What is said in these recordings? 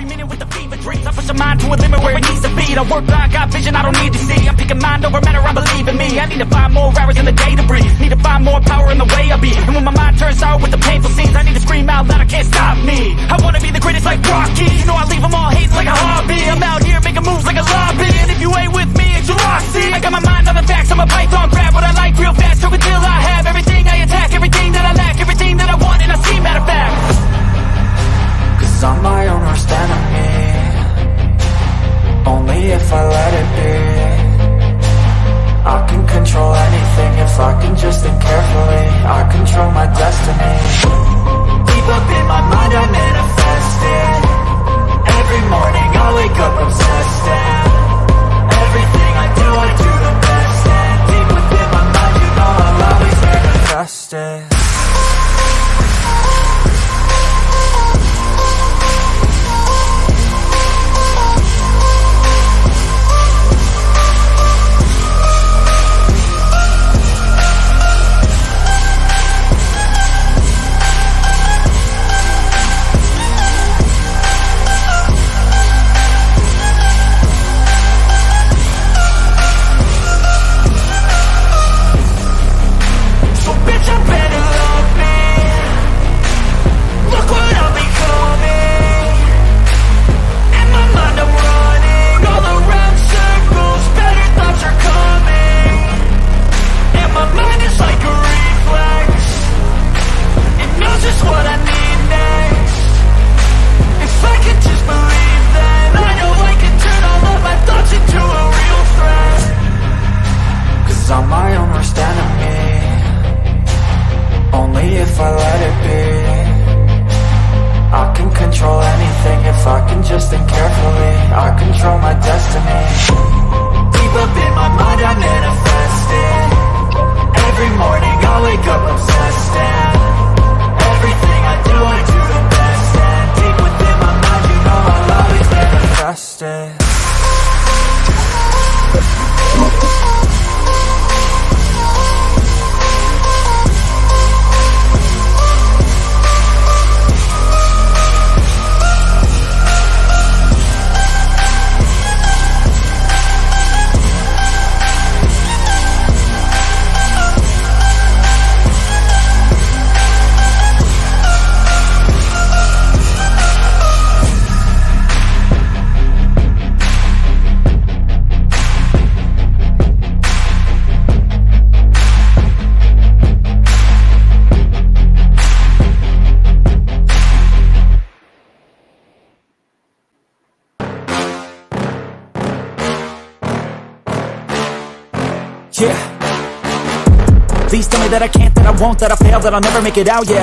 meaning with the fever dreams. I push a mind to a limit where it needs to be. I work blind, got vision I don't need to see. I'm picking mind over matter, I believe in me. I need to find more hours in the day to breathe. Need to find more power in the way I be. And when my mind turns sour with the painful scenes, I need to scream out loud, I can't stop me. I wanna be the greatest like Rocky. You know I leave them all hating like a hobby. I'm out here making moves like a lobby. And if you ain't with me, it's your loss. See, I got my mind on the facts, I'm a python, grab what I like real fast. So until I have everything I attack, everything that I lack, everything that I want, and I see matter of fact. Cause I'm my own worst enemy. Only if I let it be. I can control anything if I can just think carefully. I control my destiny. Deep up in my mind I manifest it. Every morning I wake up obsessed, and everything I do the best. And deep within my mind, you know I'll always manifest it. Yeah. Please tell me that I can't, that I won't, that I fail, that I'll never make it out, yeah.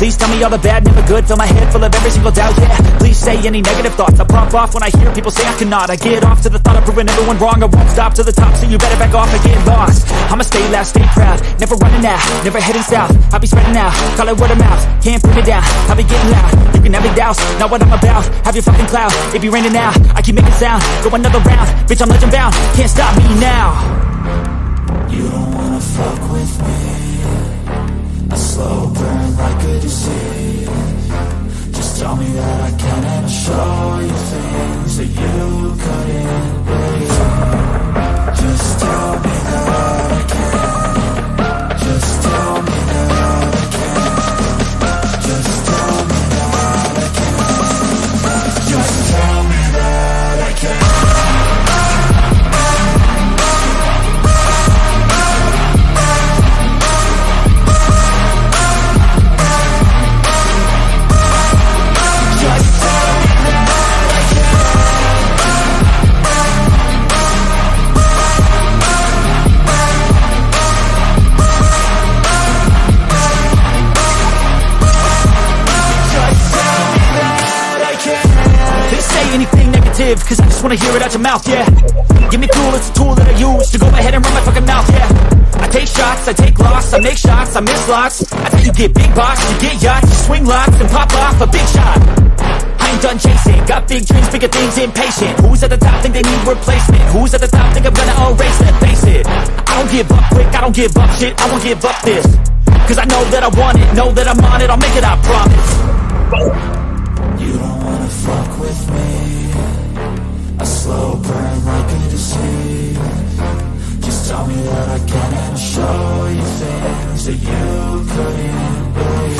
Please tell me all the bad, never good, fill my head full of every single doubt, yeah. Please say any negative thoughts, I pop off when I hear people say I cannot. I get off to the thought of proving everyone wrong, I won't stop to the top, so you better back off and get lost. I'ma stay loud, stay proud, never running out, never heading south. I'll be spreading out, call it word of mouth, can't put me down, I'll be getting loud. You can have me douse, not what I'm about, have your fucking cloud. It be raining now, I keep making sound, go another round, bitch I'm legend bound, can't stop me now. You don't wanna fuck with me. A slow burn like a disease. Just tell me that I can and I'll show you things that you couldn't believe. Just tell me that I can. Just tell me that I can. Just tell me that I can. Just tell me that I can. Cause I just wanna hear it out your mouth, yeah. Give me fuel, it's a tool that I use to go ahead and run my fucking mouth, yeah. I take shots, I take loss, I make shots, I miss lots. I tell you get big box, you get yachts, you swing lots and pop off a big shot. I ain't done chasing, got big dreams, bigger things, impatient. Who's at the top think they need replacement? Who's at the top think I'm gonna erase it? Face it, I don't give up quick, I don't give up shit, I won't give up this. Cause I know that I want it, know that I'm on it, I'll make it, I promise. You don't wanna fuck with with me. A slow burn like a disease. Just tell me that I can and I'll show you things that you couldn't believe.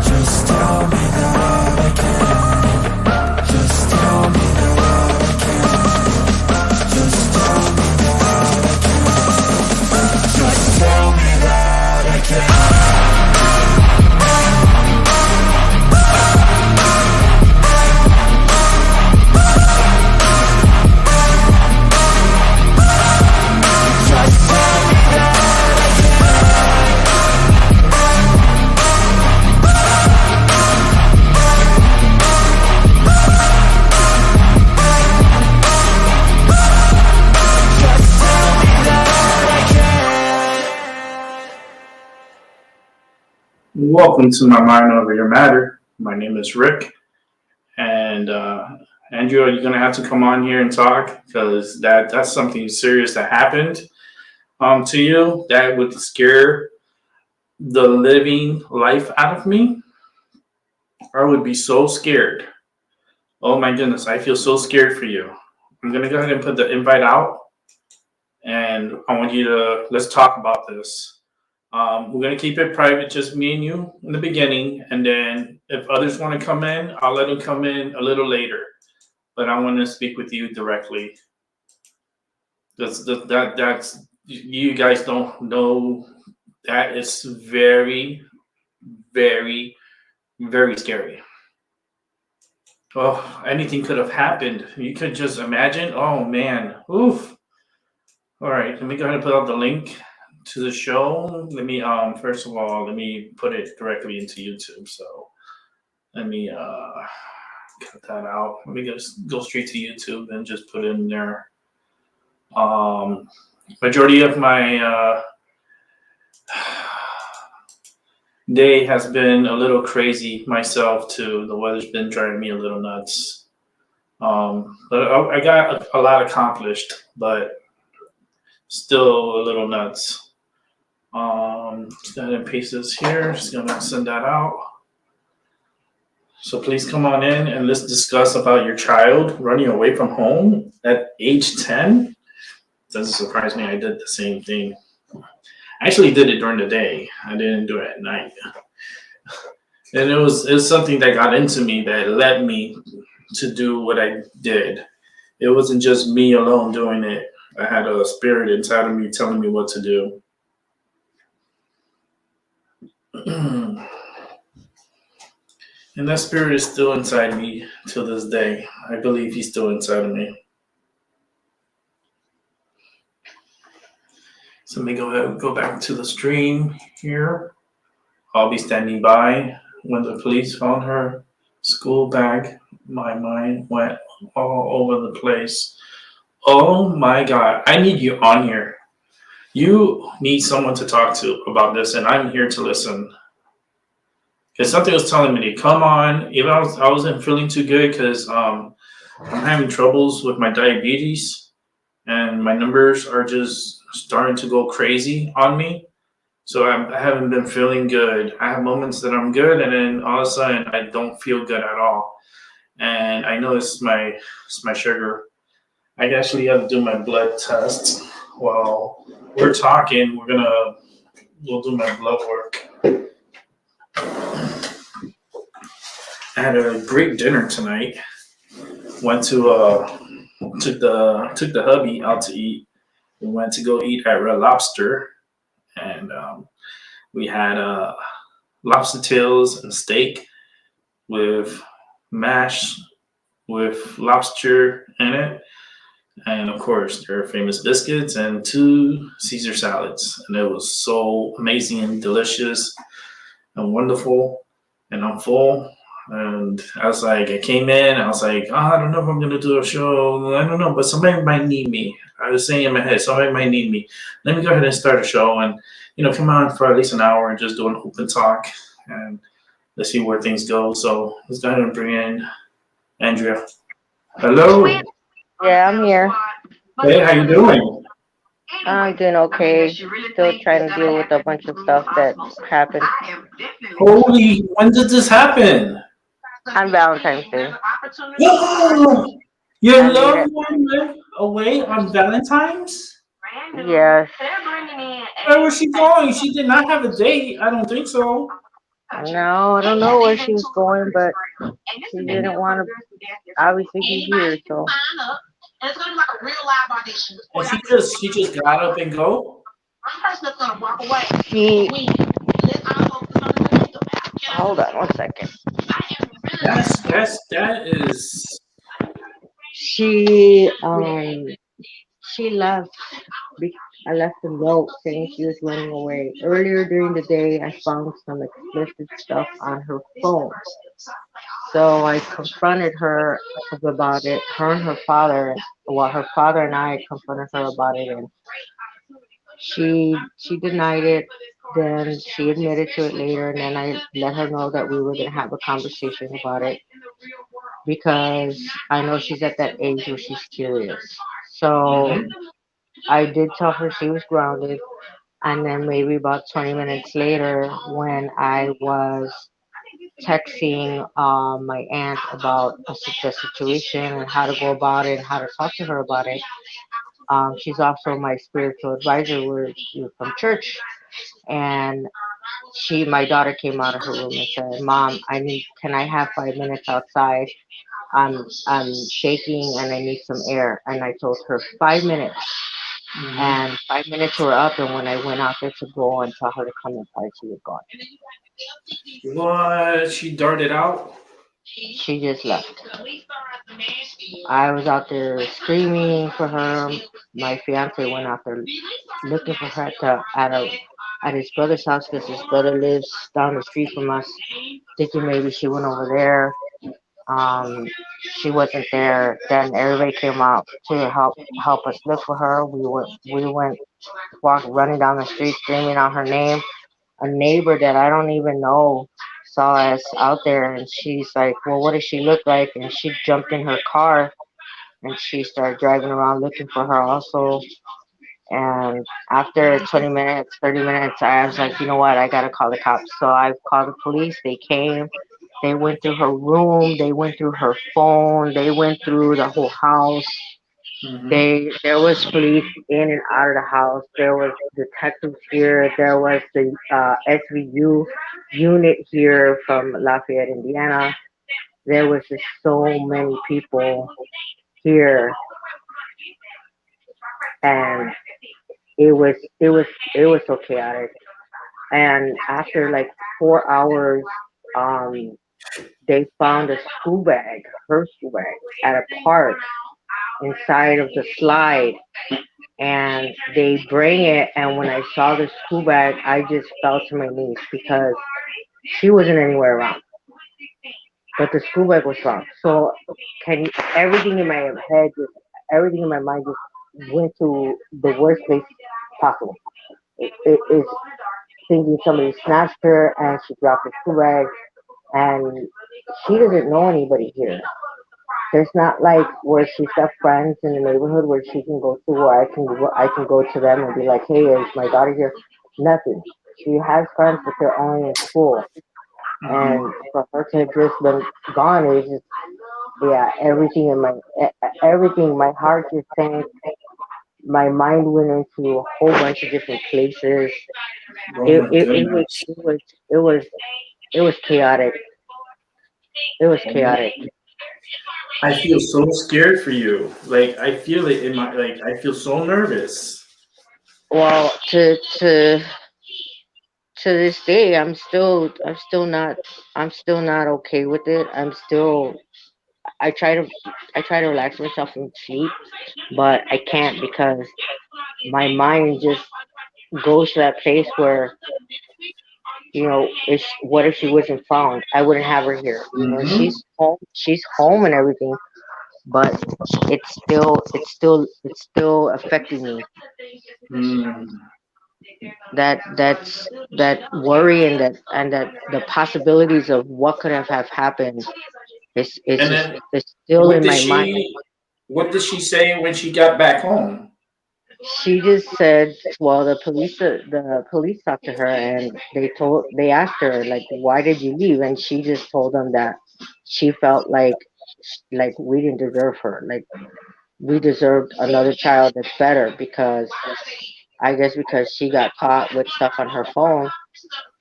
Just tell me that I can. Just tell me that I can. Just tell me that I can. Just tell me that I can. Welcome to my Mind Over Your Matter. My name is Rick, and Andrew, you're gonna have to come on here and talk because that's something serious that happened to you that would scare the living life out of me. I would be so scared. Oh my goodness, I feel so scared for you. I'm gonna go ahead and put the invite out, and I want you to let's talk about this. We're going to keep it private, just me and you in the beginning. And then if others want to come in, I'll let them come in a little later. But I want to speak with you directly. That's you guys don't know. That is very, very, very scary. Oh, anything could have happened. You could just imagine. Oh, man. Oof. All right. Let me go ahead and put out the link to the show. Let me first of all, let me put it directly into YouTube. So let me cut that out. Let me just go straight to YouTube and just put in there. Majority of my day has been a little crazy myself too. The weather's been driving me a little nuts. But I got a lot accomplished, but still a little nuts. Just go ahead and paste this here. Just gonna send that out. So please come on in and let's discuss about your child running away from home at age 10. Doesn't surprise me. I did the same thing. I actually did it during the day. I didn't do it at night. And it was something that got into me that led me to do what I did. It wasn't just me alone doing it. I had a spirit inside of me telling me what to do. And that spirit is still inside me till this day. I believe he's still inside of me. So let me go ahead and go back to the stream here. I'll be standing by when the police found her school bag. My mind went all over the place. Oh my God, I need you on here. You need someone to talk to about this, and I'm here to listen. Because something was telling me to come on. Even I wasn't feeling too good because I'm having troubles with my diabetes, and my numbers are just starting to go crazy on me. So I haven't been feeling good. I have moments that I'm good, and then all of a sudden I don't feel good at all. And I know it's my sugar. I actually have to do my blood test. While we're talking, we'll do my blood work. I had a great dinner tonight. Went to took the hubby out to eat. We went to go eat at Red Lobster, and we had lobster tails and steak with mash with lobster in it, and of course their famous biscuits and 2 Caesar salads. And it was so amazing and delicious and wonderful. And I'm full. And I was like, I came in, I was like, oh, I don't know if I'm gonna do a show. I don't know, but somebody might need me. I was saying in my head, somebody might need me. Let me go ahead and start a show and come on for at least an hour and just do an open talk, and let's see where things go. So let's go ahead and bring in Andrea. Hello. Yeah, I'm here. Hey, how you doing? I'm doing okay. Still trying to deal with a bunch of stuff that happened. Holy, when did this happen? On Valentine's Day. Your I made loved it. one went away on Valentine's? Yes. Where was she going? She did not have a date. I don't think so. No, I don't know where she was going, but she didn't want to obviously be here, so And she just got up and go. she hold on one second. That is. She she left. be- I left a note saying she was running away. Earlier during the day, I found some explicit stuff on her phone. So I confronted her about it. Her and her father, well, her father and I confronted her about it, and she denied it. Then she admitted to it later, and then I let her know that we were gonna have a conversation about it because I know she's at that age where she's curious. So Mhm. I did tell her she was grounded, and then maybe about 20 minutes later, when I was texting my aunt about the situation and how to go about it and how to talk to her about it. She's also my spiritual advisor. We're from church, and my daughter came out of her room and said, "Mom, can I have 5 minutes outside? I'm shaking and I need some air." And I told her 5 minutes, Mhm. and 5 minutes were up. And when I went out there to go and tell her to come inside, she was gone. What? She darted out. She just left. I was out there screaming for her. My fiance went out there looking for her at his brother's house because his brother lives down the street from us. Thinking maybe she went over there. She wasn't there. Then everybody came out to help us look for her. We went running down the street screaming out her name. A neighbor that I don't even know saw us out there, and she's like, "Well, what does she look like?" And she jumped in her car and she started driving around looking for her also. And after 20 minutes, 30 minutes, I was like, you know what? I gotta call the cops. So I called the police. They came. They went through her room. They went through her phone. They went through the whole house. Mhm. There was police in and out of the house. There was detectives here. There was the SVU unit here from Lafayette, Indiana. There was just so many people here, and it was so chaotic. And after like 4 hours, um, they found a school bag, her school bag, at a park inside of the slide, and they bring it. And when I saw the school bag, I just fell to my knees because she wasn't anywhere around, but the school bag was found. So can you, everything in my head, everything in my mind just went to the worst place possible. It is thinking somebody snatched her and she dropped her school bag, and she doesn't know anybody here. There's not like where she's got friends in the neighborhood where she can go to, where I can go to them and be like, hey, is my daughter here? Nothing. She has friends, but they're only in school. Mhm. And for her to have just been gone is just, yeah, everything, my heart just sank. My mind went into a whole bunch of different places. Oh It, my it, it was, goodness. it was, it was, it was chaotic. It was chaotic. I feel so scared for you. Like I feel it in my like I feel so nervous. Well, to this day, I'm still not okay with it. I try to, I try to relax myself and sleep, but I can't because my mind just goes to that place where, what if she wasn't found? I wouldn't have her here. Mhm. She's home and everything, but it's still affecting me. Mm. That worry and that the possibilities of what could have happened is And just then it's still what in did my mind. she what did she say when she got back home? She just said, well, the police talked to her and they asked her like, why did you leave? And she just told them that she felt like we didn't deserve her. Like we deserved another child that's better because I guess because she got caught with stuff on her phone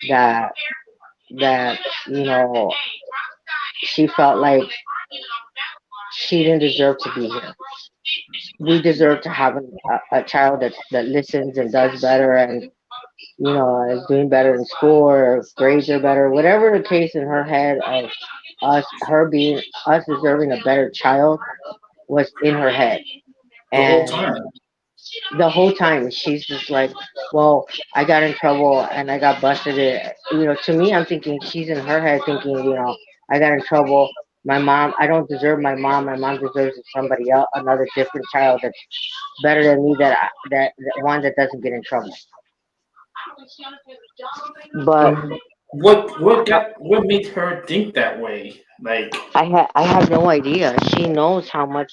that that you know she felt like she didn't deserve to be here. We deserve to have a child that listens and does better and is doing better in school or grades are better, whatever the case in her head of us deserving a better child was in her head. The whole And time. the whole time she's just like, well, I got in trouble and I got busted. To me, I'm thinking she's in her head thinking, I got in trouble. My mom, I don't deserve my mom. My mom deserves somebody else, another different child that's better than me. That one that doesn't get in trouble. But But what made her think that way? Like, I have no idea. She knows how much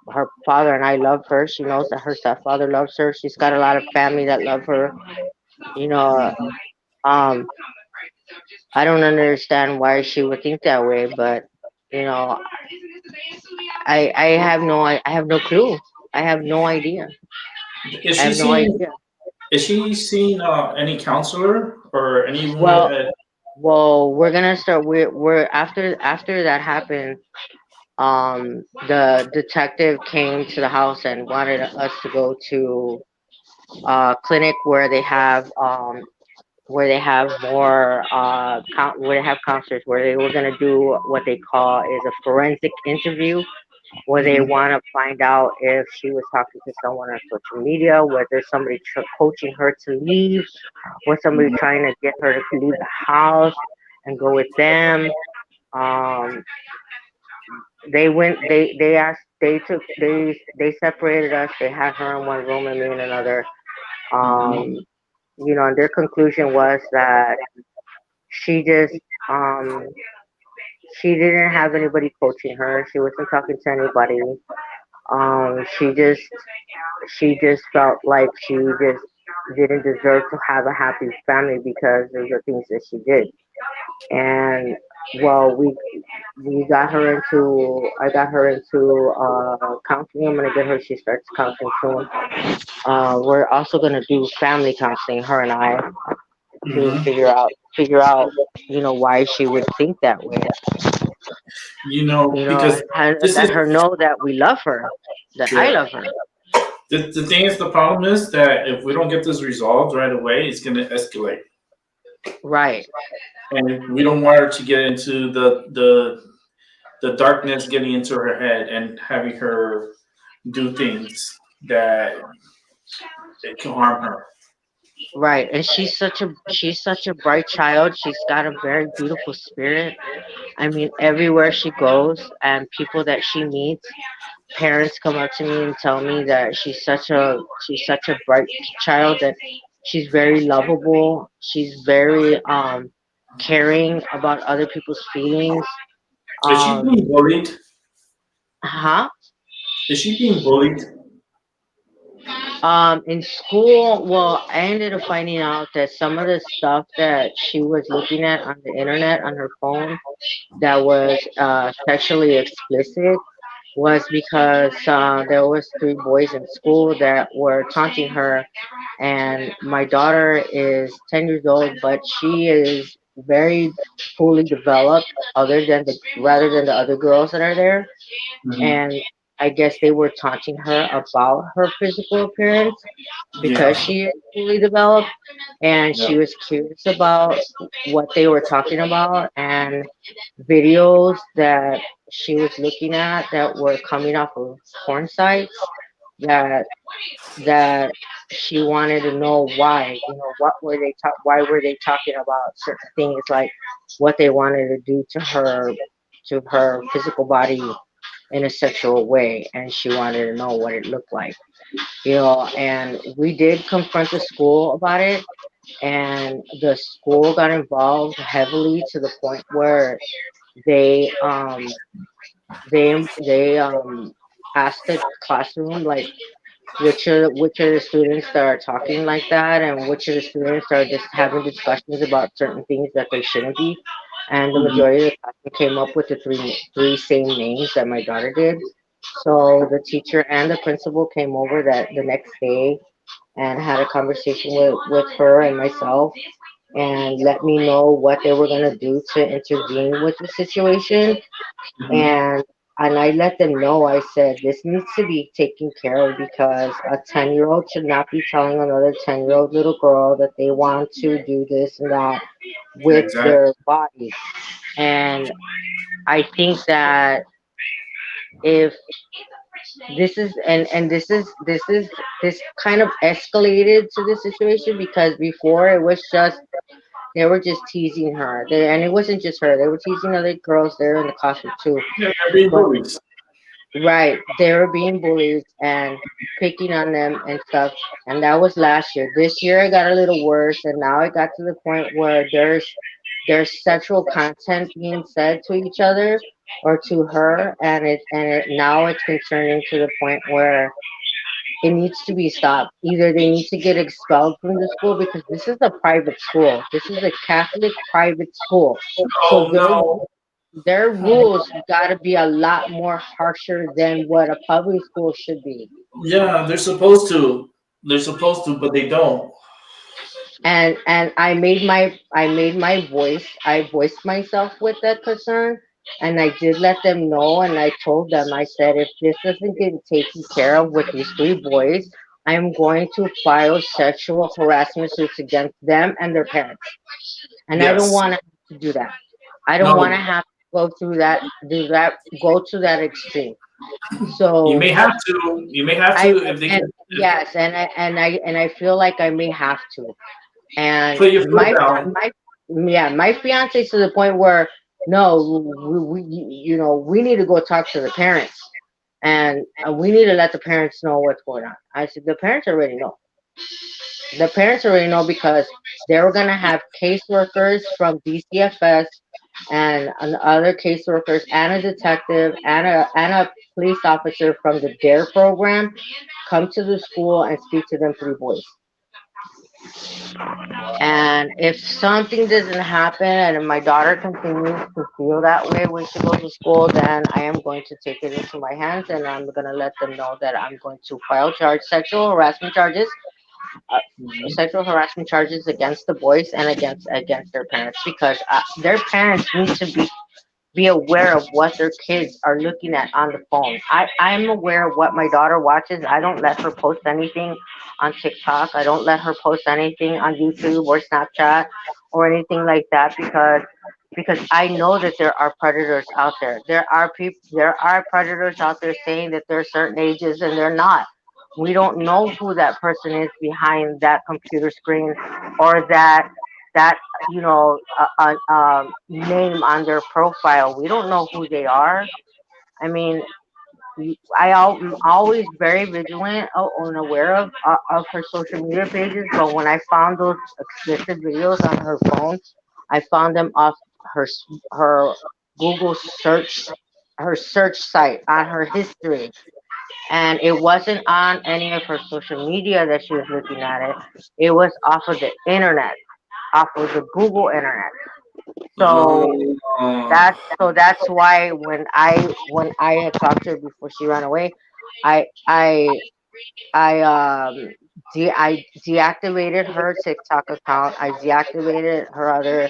her father and I love her. She knows that her stepfather loves her. She's got a lot of family that love her. You know, um, I don't understand why she would think that way, but you know, I have no clue. I have no idea. is I she have no seeing idea. is she seeing any counselor or anyone? Well, we're gonna start. We're after that happened. The detective came to the house and wanted us to go to a clinic where they have more where they have counselors where they were gonna do what they call is a forensic interview where they Mhm, want to find out if she was talking to someone on social media, whether somebody coaching her to leave, was somebody mhm, trying to get her to leave the house and go with them. Um, they asked, they separated us. They had her in one room and me in another. mhm. Um, and their conclusion was that she just, um, she didn't have anybody coaching her. She wasn't talking to anybody. She just felt like she just didn't deserve to have a happy family because of the things that she did. And well, we got her into I got her into counseling. I'm gonna get her. She starts counseling soon. We're also gonna do family counseling, her and I, to Mhm. figure out why she would think that way. Because And this let is her know that we love her, that I yeah. love her. The thing is, the problem is that if we don't get this resolved right away, it's gonna escalate, Right, and we don't want her to get into the darkness, getting into her head and having her do things that it can harm her. right. And she's such a bright child. She's got a very beautiful spirit. I mean, everywhere she goes and people that she meets, parents come up to me and tell me that she's such a bright child, that she's very lovable. She's very caring about other people's feelings. Is she Um, being bullied? huh? Is she being bullied? In school, well, I ended up finding out that some of the stuff that she was looking at on the internet on her phone that was sexually explicit was because there was three boys in school that were taunting her, and my daughter is 10 years old, but she is very fully developed, rather than the other girls that are there, Hmm. and I guess they were taunting her about her physical appearance Yeah, because she is fully developed, and yeah. she was curious about what they were talking about, and videos that she was looking at that were coming off of porn sites that that she wanted to know why, why were they talking about certain things, like what they wanted to do to her physical body in a sexual way, and she wanted to know what it looked like. And we did confront the school about it, and the school got involved heavily to the point where they asked the classroom, like, which are the students that are talking like that, and which of the students are just having discussions about certain things that they shouldn't be. and the Mhm. majority of the classroom came up with the three same names that my daughter did. So the teacher and the principal came over that the next day and had a conversation with her and myself and let me know what they were going to do to intervene with the situation. Mhm. And I let them know, I said this needs to be taken care of because a 10-year-old should not be telling another 10-year-old little girl that they want to do this and that with Exactly. their body. And I think that if this kind of escalated to this situation because before it was just they were just teasing her. And it wasn't just her. They were teasing other girls there in the classroom too. Yeah, they're being But bullies. right, they were being bullied and picking on them and stuff. And that was last year. This year it got a little worse, and now it got to the point where there's sexual content being said to each other or to her, and it now it's concerning to the point where it needs to be stopped. Either they need to get expelled from the school because this is a private school. This is a Catholic private school. So Oh no. their rules got to be a lot more harsher than what a public school should be. Yeah, they're supposed to. They're supposed to, but they don't. And I voiced myself with that concern, and I did let them know, and I told them, I said, if this doesn't get taken care of with these three boys, I'm going to file sexual harassment suits against them and their parents. And I don't Yes. want to have to do that. I don't want to No. have to go through that, go to that extreme. You So may have to. You may have I to if they and can. If, yes, and I feel like I may have to. And put your foot down. my fiance to the point where no, we need to go talk to the parents, and we need to let the parents know what's going on. I said the parents already know. The parents already know because they were gonna have caseworkers from DCFS and other caseworkers and a detective and a police officer from the DARE program come to the school and speak to them three boys. And if something doesn't happen and if my daughter continues to feel that way when she goes to school, then I am going to take it into my hands and I'm going to let them know that I'm going to file uh, sexual harassment charges against the boys and against their parents because their parents need to be aware of what their kids are looking at on the phone. I'm aware of what my daughter watches. I don't let her post anything on TikTok. I don't let her post anything on YouTube or Snapchat or anything like that because I know that there are predators out there. There are predators out there saying that they're certain ages and they're not. We don't know who that person is behind that computer screen or that name on their profile. We don't know who they are. I mean, I'm always very vigilant and aware of her social media pages, but when I found those explicit videos on her phone, I found them off her her Google search her search site on her history, and it wasn't on any of her social media that she was looking at it. It was off of the internet, off of the Google internet. So Oh. that's why when I had talked to her before she ran away, I I I deactivated her TikTok account. I deactivated her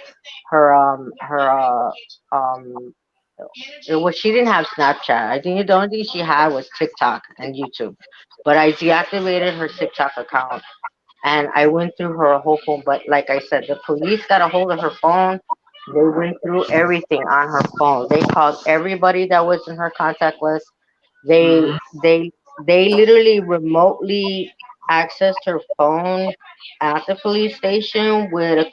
it was she didn't have Snapchat. I think the only thing she had was TikTok and YouTube. But I deactivated her TikTok account and I went through her whole phone. But like I said, the police got a hold of her phone. They went through everything on her phone. They called everybody that was in her contact list. They Mhm. they they literally remotely accessed her phone at the police station with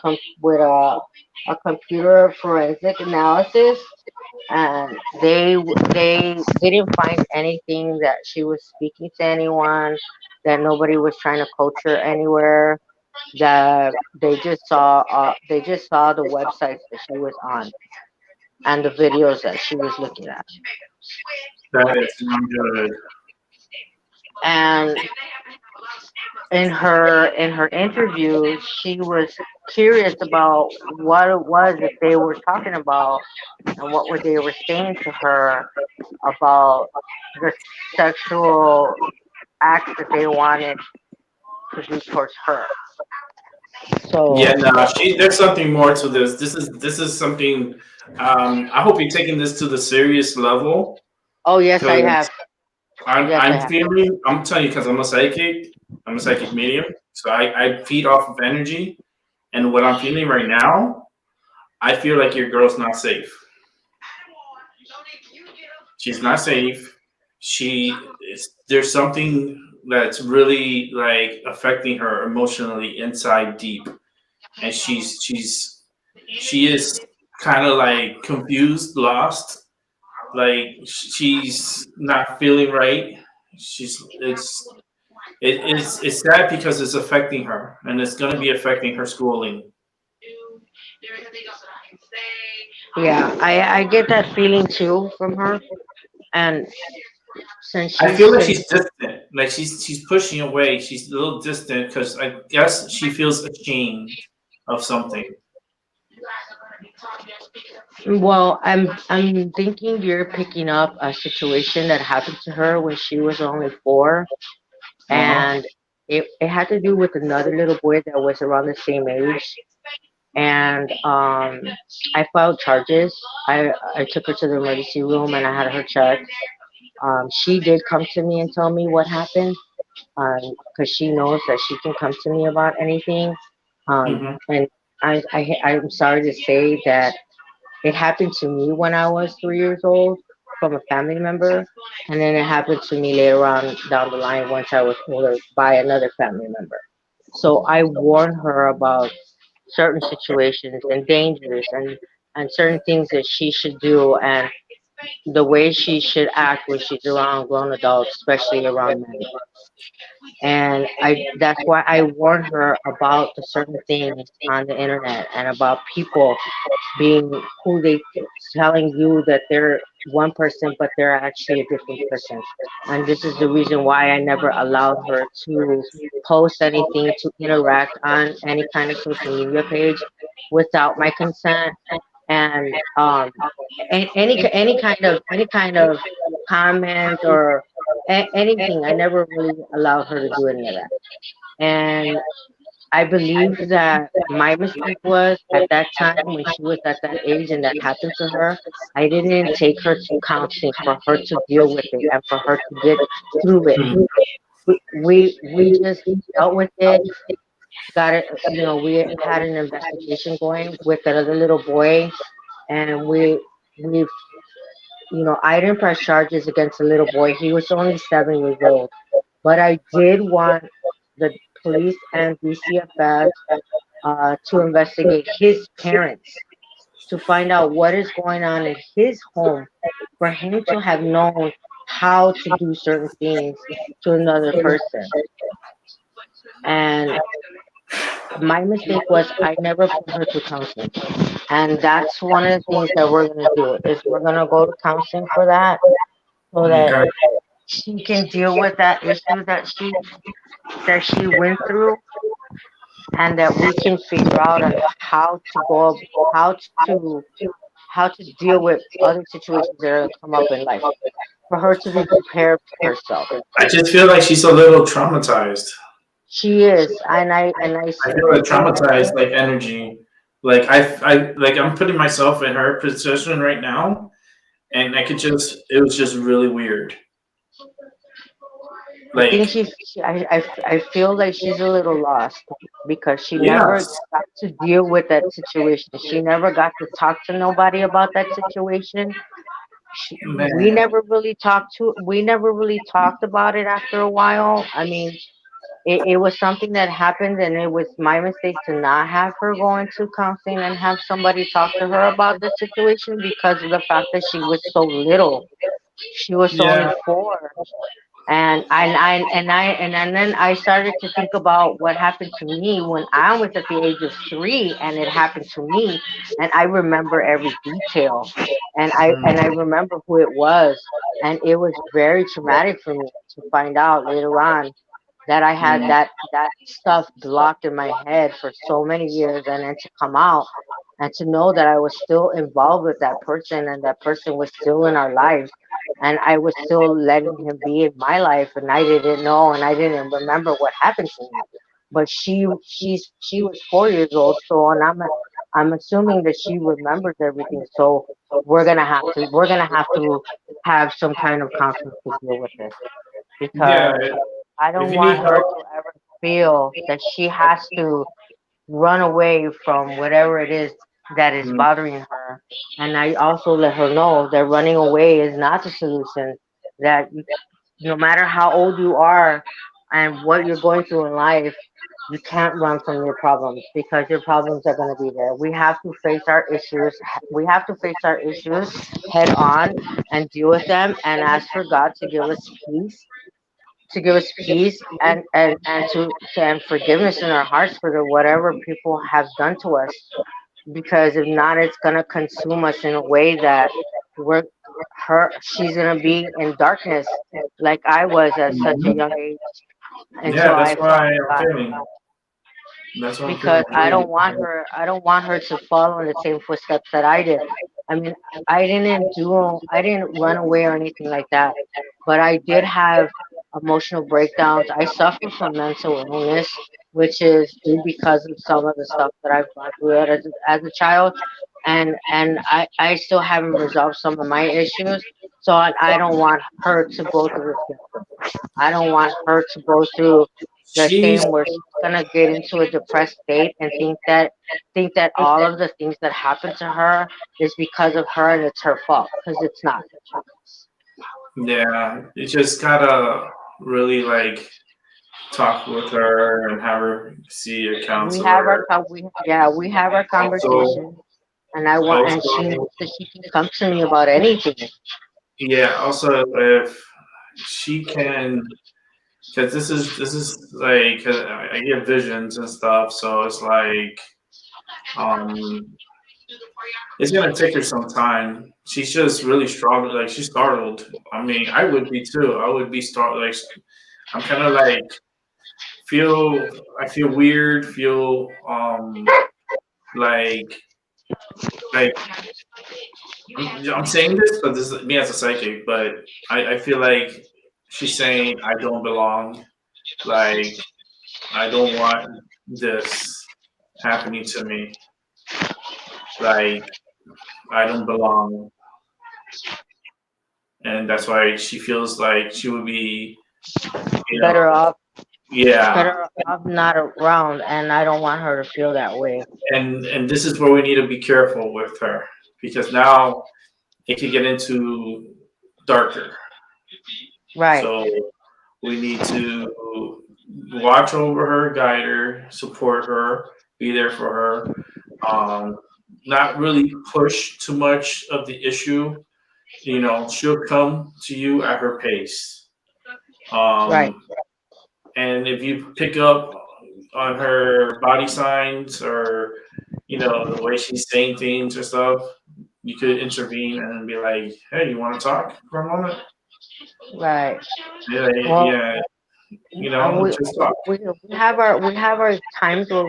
a computer forensic analysis, and they didn't find anything that she was speaking to anyone, that nobody was trying to coach her anywhere, that they just saw the websites that she was on and the videos that she was looking at. That is not good. And in her interview, she was curious about what it was that they were talking about and what were they were saying to her about the sexual acts that they wanted to do towards her. Yeah, So, no, there's something more to this. This is something. I hope you're taking this to the serious level oh yes, I have. because I'm Yes, I I'm have. feeling. I'm telling you because I'm a psychic. I'm a psychic medium, so I feed off of energy, and what I'm feeling right now, I feel like your girl's not safe. She's not safe. There's something that's really like affecting her emotionally inside deep, and she is kind of like confused, lost, like she's not feeling right. She's it's sad because it's affecting her, and it's going to be affecting her schooling. Yeah, I get that feeling too from her, and since I she's feel like since she's distant, like she's pushing away. She's a little distant because I guess she feels ashamed of something. well, I'm thinking you're picking up a situation that happened to her when she was only 4, Uh huh. and it had to do with another little boy that was around the same age. And I filed charges. I took her to the emergency room and I had her checked. She did come to me and tell me what happened, because she knows that she can come to me about anything. Hmm. And I'm sorry to say that it happened to me when I was 3 years old from a family member, and then it happened to me later on down the line once I was older by another family member. So I warn her about certain situations and dangers and certain things that she should do and the way she should act when she's around grown adults, especially around men. And I that's why I warn her about the certain things on the internet and about people being who they telling you that they're one person but they're actually a different person. And this is the reason why I never allowed her to post anything to interact on any kind of social media page without my consent. And any kind of comment or anything, I never really allowed her to do any of that. And I believe that my mistake was at that time when she was at that age and that happened to her, I didn't take her to counseling for her to deal with it and for her to get through it. We just dealt with it, got it. We had an investigation going with another little boy, and we I didn't press charges against the little boy. He was only 7 years old, but I did want the police and DCFS to investigate his parents to find out what is going on in his home for him to have known how to do certain things to another person. And my mistake was I never put her to counseling. And that's one of the things that we're going to do is we're going to go to counseling for that so that Okay. she can deal with that issue that she went through, and that we can figure out on how to how to deal with other situations that are going to come up in life for her to be prepared for herself. I just feel like she's a little traumatized. She is, and I I see feel like it in traumatized, like energy. Like like I'm putting myself in her position right now, and I could just, it was just really weird. I think Like, I feel like she's a little lost because she never yes, got to deal with that situation. She never got to talk to nobody about that situation. We man, never really talked about it after a while. I mean, it was something that happened, and it was my mistake to not have her go into counseling and have somebody talk to her about the situation because of the fact that she was so little. She was only yeah, 4. And then I started to think about what happened to me when I was at the age of 3, and it happened to me, and I remember every detail, and I mm, remember who it was, and it was very traumatic for me to find out later on that I had Mm, that stuff blocked in my head for so many years, and then to come out and to know that I was still involved with that person, and that person was still in our lives, and I was still letting him be in my life, and I didn't know, and I didn't remember what happened to him. But she was 4 years old, so, and I'm assuming that she remembers everything. So we're gonna have to have some kind of counseling to deal with this, yeah, because I if don't you need want her help, to ever feel that she has to run away from whatever it is that is mm, bothering her. And I also let her know that running away is not the solution. That no matter how old you are and what you're going through in life, you can't run from your problems, because your problems are going to be there. We have to face our issues. We have to face our issues head on and deal with them, and ask for God to give us peace, and forgiveness in our hearts for whatever people have done to us. Because if not, it's gonna consume us in a way that we're she's gonna be in darkness, like I was at such a young age, until yeah, I that's why found I'm God. feeling. That's what I'm Because feeling too. I don't want her to follow in the same footsteps that I did. I mean, I didn't run away or anything like that, but I did have emotional breakdowns. I suffer from mental illness, which is due because of some of the stuff that I've gone through as a child, and I still haven't resolved some of my issues. So I don't want her to go through the same. I don't want her to go through the She's same, where she's gonna get into a depressed state and think that all of the things that happen to her is because of her and it's her fault, because it's not. yeah. You just gotta really like talk with her and have her see a counselor. We have our Also, conversation, and I want, and she also, knows that she can come to me about anything. yeah. Also, if she can, because this is like 'cause I get visions and stuff, so it's like um it's gonna take her some time. She's just really strong. Like she's startled. I mean, I would be too. I would be startled. Like I'm kind of like feel. I feel weird. Feel like like I'm saying this, but this is me as a psychic. But I feel like she's saying I don't belong. Like I don't want this happening to me. Like I don't belong, and that's why she feels like she would be, you know, Better off, yeah. better off not around, and I don't want her to feel that way. And this is where we need to be careful with her because now it could get into darker. Right, So we need to watch over her, guide her, support her, be there for her. Um, Not really push too much of the issue. You know, she'll come to you at her pace. right. Um, and if you pick up on her body signs or the way she's saying things or stuff, you could intervene and be like, "Hey, you want to talk for a moment?" Right. Yeah, Well, yeah, and just talk. we have our times where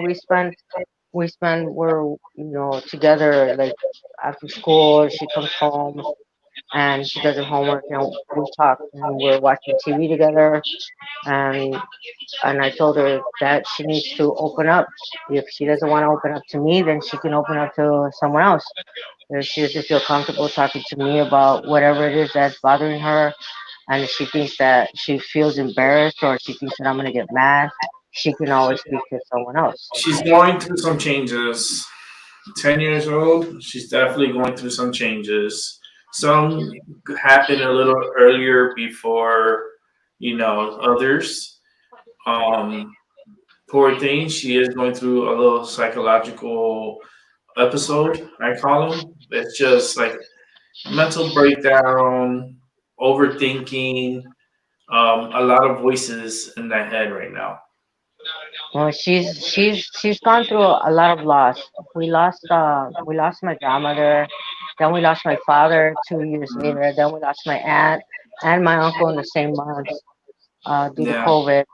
we're together, like after school. She comes home and she does her homework, and we talk, and we're watching TV together, and I told her that she needs to open up. If she doesn't want to open up to me, then she can open up to someone else. If she doesn't feel comfortable talking to me about whatever it is that's bothering her, and she thinks that she feels embarrassed, or she thinks that I'm gonna get mad, she can always speak to someone else. She's going through some changes. 10 years old, she's definitely going through some changes. Some happen a little earlier before, others. Um, Poor thing, she is going through a little psychological episode, I call them. It's just like mental breakdown, overthinking, a lot of voices in that head right now. Well, she's gone through a lot of loss. We lost my grandmother, then we lost my father 2 years Mhm. later, then we lost my aunt and my uncle in the same month. due to Yeah. COVID.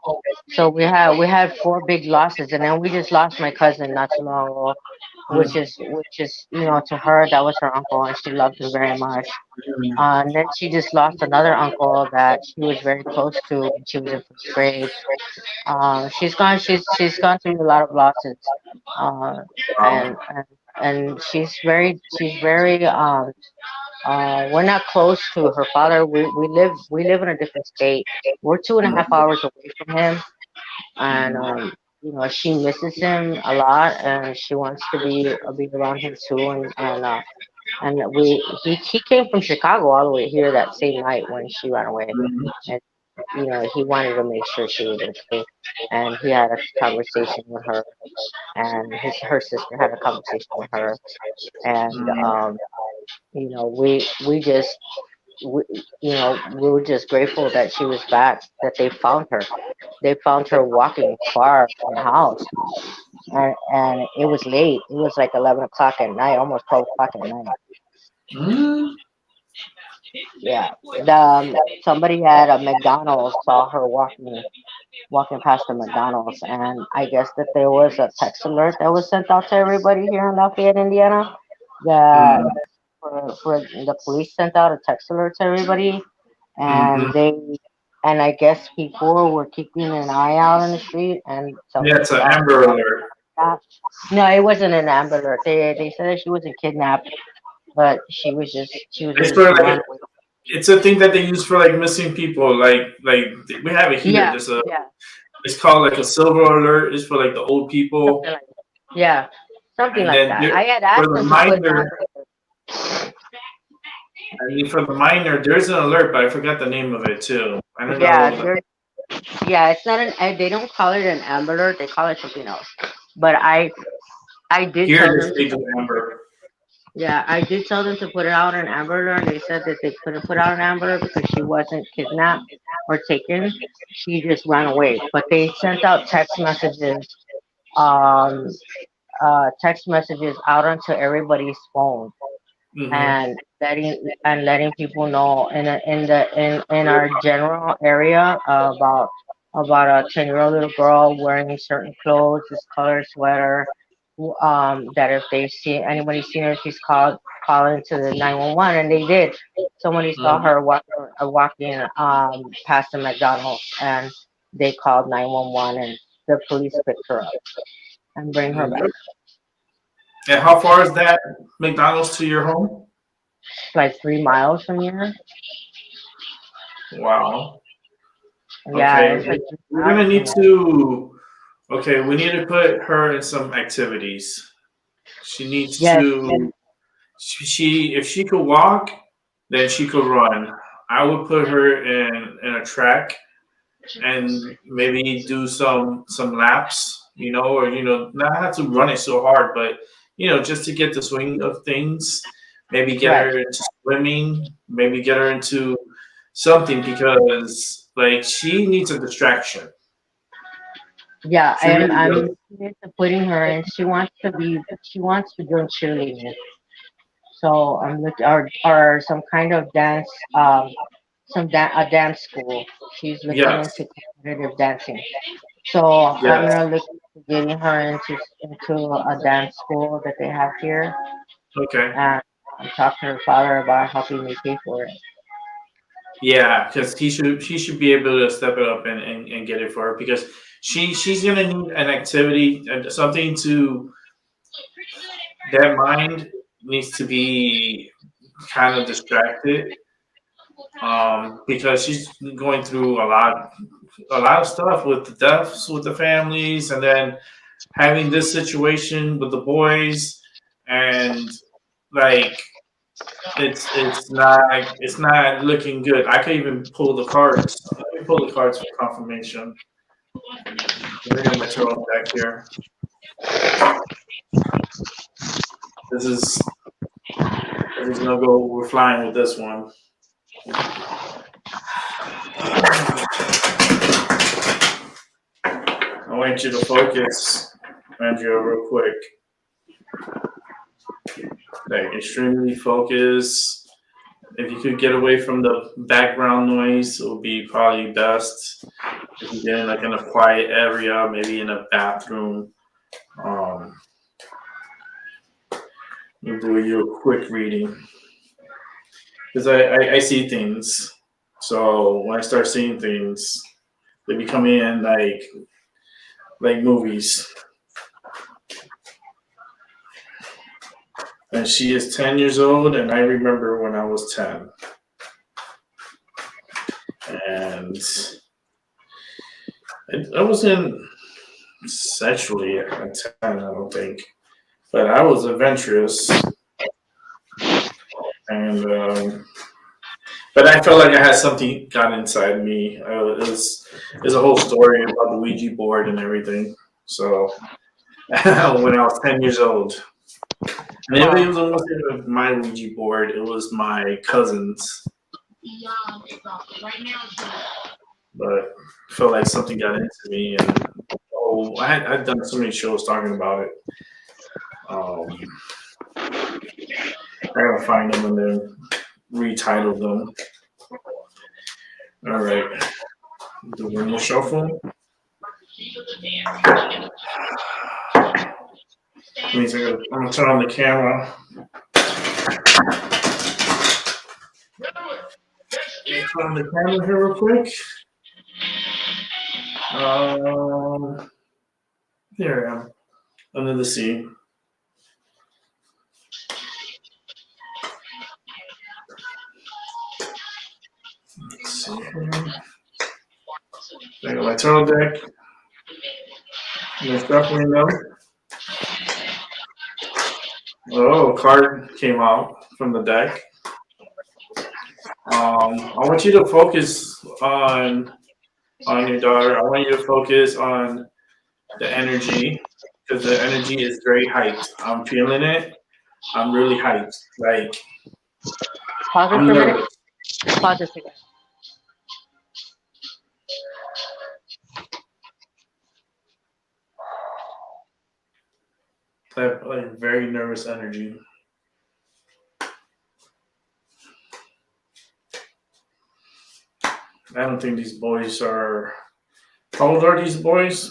So we had four big losses, and then we just lost my cousin not too long ago, which is to her that was her uncle, and she loved him very much. And then she just lost another uncle that she was very close to when she was in first grade. She's gone through a lot of losses, uh, Wow. and we're not close to her father. We live in a different state. We're 2.5 hours away from him, and she misses him a lot, and she wants to be around him too. And he came from Chicago all the way here that same night when she ran away, Mhm. and he wanted to make sure she was okay, and he had a conversation with her, and her sister had a conversation with her, and we just we, we were just grateful that she was back, that they found her walking far from the house, and it was late. It was like 11 o'clock at night, almost 12 o'clock at night. Mm. Yeah, somebody at a McDonald's saw her walking past the McDonald's, and I guess that there was a text alert that was sent out to everybody here in Lafayette, Indiana. That Mm. for the police sent out a text alert to everybody, Mhm. and I guess people were keeping an eye out on the street, and Yeah, somebody it's an saw her Amber walking Alert. past. No, it wasn't an Amber Alert. They said that she wasn't kidnapped, but she was It's just for run like away. it's a thing that they use for like missing people. Like we have it here. Yeah, There's a yeah, it's called like a silver alert. It's for like the old something people, like that. Yeah, something and like then that. I had for asked the them to put it minor, on. I mean for the minor, there's an alert, but I forgot the name of it too. I don't Yeah, know. it's not they don't call it an Amber Alert. They call it something else. But I did Here tell it them is, to. they do Amber. Yeah, I did tell them to put it out on Amber Alert, and they said that they couldn't put out an Amber Alert because she wasn't kidnapped or taken. She just ran away. But they sent out um, text messages out onto everybody's phone, Hmm. and letting people know in our general area, about a 10-year-old little girl wearing certain clothes, this color sweater. That if they see anybody seen her, she's calling to the 911, and they did. Somebody saw her walking past the McDonald's, and they called 911, and the police picked her up and bring her back. And how far is that McDonald's to your home? Like 3 miles from here. Wow. Yeah, Okay, it's like we're 3 miles gonna from need here. to. Okay, we need to put her in some activities. She needs Yes, to. She if she could walk, then she could run. I would put her in a track and maybe do some laps, or not have to run it so hard, but just to get the swing of things. Maybe get right. her into swimming. Maybe get her into something because like she needs a distraction. Yeah, She I'm really I'm does. looking into putting her in. She wants to join cheerleading. So I'm looking, or some kind of dance, a dance school. She's looking Yes. into competitive dancing. So I'm Yes. gonna look into getting her into a dance school that they have here, Okay. and talk to her father about helping me pay for it. Yeah, because he should be able to step it up and get it for her because she's gonna need an activity and something to that mind needs to be kind of distracted because she's going through a lot of stuff with the deaths with the families and then having this situation with the boys and like it's not looking good. I could even pull the cards. Let me pull the cards for confirmation. Let me get my tarot back here. This is this is gonna go. We're flying with this one. I want you to focus, Andrea, real quick. Like extremely focus. If you could get away from the background noise, it would be probably best. If you get in like in a quiet area, maybe in a bathroom, um, you do your quick reading. Because I see things. So when I start seeing things, they become in like movies. And she is 10 years old, and I remember when I was 10. And I wasn't sexually at 10, I don't think. But I was adventurous. And, but I felt like I had something got inside me. It was a whole story about the Ouija board and everything. So when I was 10 years old. And it was almost my Ouija board. It was my cousin's. But I felt like something got into me, and I'd done so many shows talking about it. I gotta find them and then retitle them. All right, do one more shuffle. Means I'm gonna turn on the camera. Turn on the camera here real quick. Here I am, under the sea. Let's see here. I got my turtle deck. There's definitely no. Oh, a card came out from the deck. I want you to focus on your daughter. I want you to focus on the energy, because the energy is very hyped. I'm feeling it. I'm really hyped. Like, Pause it I'm for a minute. nervous. Pause this again. I have like very nervous energy. I don't think these boys are. How old are these boys?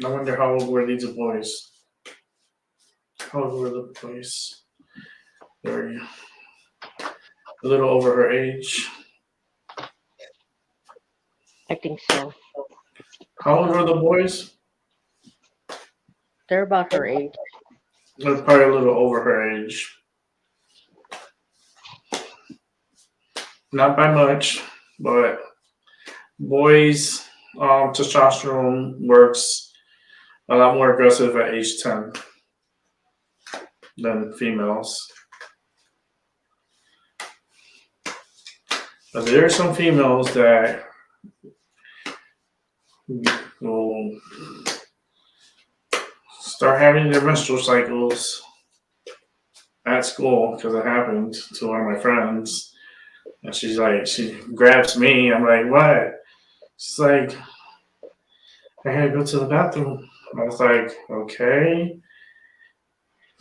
I wonder how old were these boys. How old were the boys? They're a little over her age. I think so. How old were the boys? They're about her age. They're probably a little over her age. Not by much, but boys, testosterone works a lot more aggressive at age 10 than females. But there are some females that will start having their menstrual cycles at school, because it happened to one of my friends. And she's like, she grabs me. I'm like, what? She's like, I had to go to the bathroom. I was like, okay.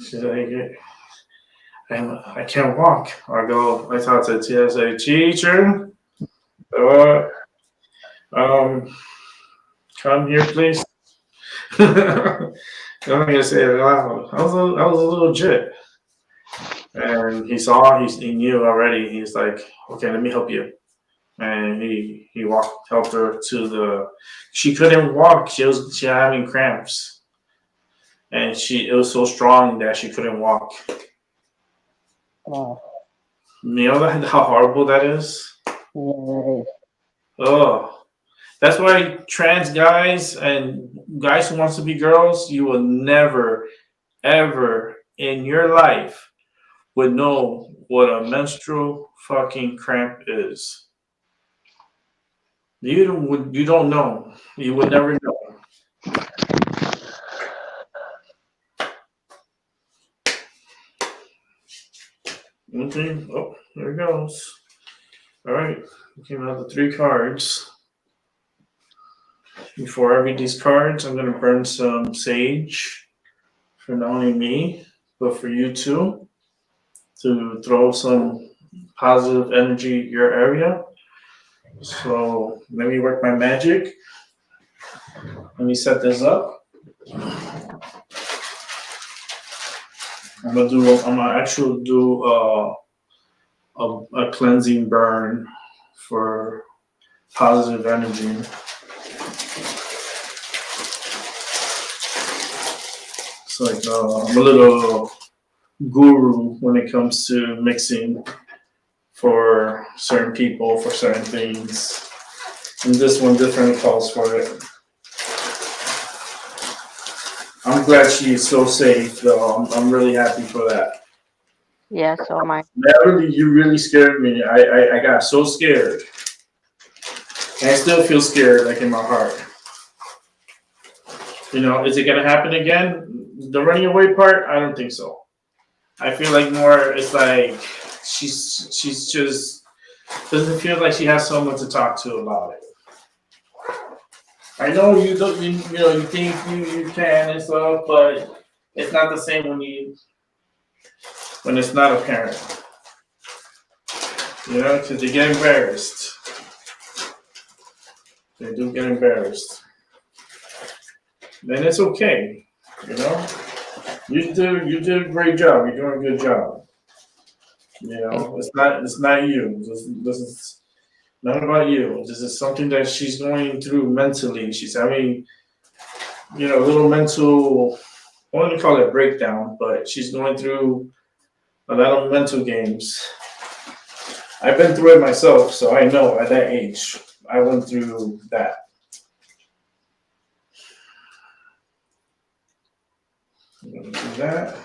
She's like, I can't walk. I talk to the TSA teacher. Come here, please. I'm gonna say it loud. I was a little jit. And he knew already. He's like, okay, let me help you. And he helped her to she couldn't walk. She was having cramps. And it was so strong that she couldn't walk. Oh. You know how horrible that is? Yeah, it is. Oh. That's why trans guys and guys who wants to be girls, you will never, ever in your life would know what a menstrual fucking cramp is. You don't know. You would never know. Okay. Oh, there it goes. All right. We came out the 3 cards. before I read these cards, I'm gonna burn some sage for not only me, but for you too, to throw some positive energy your area. So let me work my magic. Let me set this up. I'm gonna actually do a cleansing burn for positive energy. It's like I'm a little guru when it comes to mixing for certain people, for certain things. And this one definitely calls for it. I'm glad she is so safe, though. I'm really happy for that. Yeah, so am I. You really scared me. I got so scared. And I still feel scared, like in my heart. You know, is it gonna happen again? The running away part? I don't think so. I feel like more, it's like she's just doesn't feel like she has someone to talk to about it. I know you don't, you think you can and stuff, but it's not the same when it's not a parent. You know, because they get embarrassed. They do get embarrassed. Then it's okay, you know. You did a great job. You're doing a good job. You know, it's not you. This is not about you. This is something that she's going through mentally. She's having, a little mental, I wouldn't call it breakdown, but she's going through a lot of mental games. I've been through it myself, so I know at that age, I went through that. I'm gonna do that.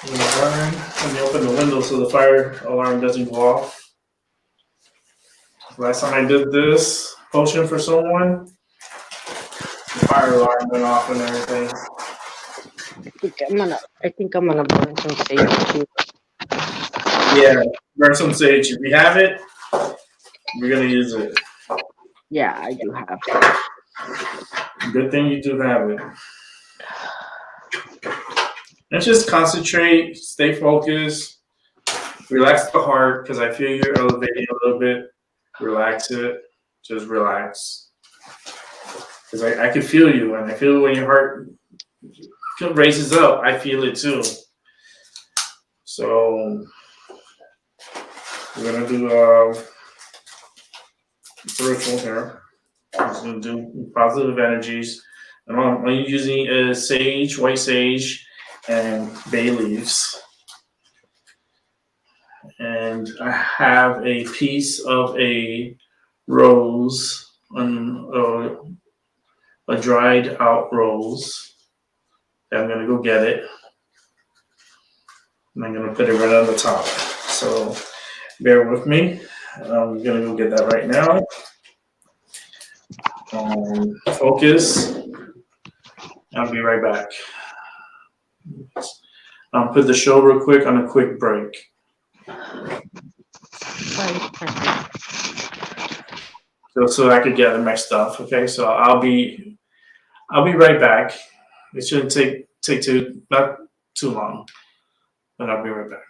Let me open the window so the fire alarm doesn't go off. Last time I did this potion for someone, the fire alarm went off and everything. I think I'm gonna burn some sage too. Yeah, burn some sage. If we have it, we're gonna use it. Yeah, I do have. Good thing you do have it. And just concentrate, stay focused, relax the heart, because I feel you're elevating a little bit. Relax it, just relax. Because I can feel you, and I feel when your heart raises up, I feel it too. So we're gonna do a ritual here. I'm just gonna do positive energies. And I'm using sage, white sage, and bay leaves. And I have a piece of a rose, a dried out rose. I'm gonna go get it. And I'm gonna put it right on the top. So bear with me. I'm gonna go get that right now. Focus. I'll be right back. Put the show real quick on a quick break. So I could gather my stuff. Okay, so I'll be right back. It shouldn't take not too long, but I'll be right back.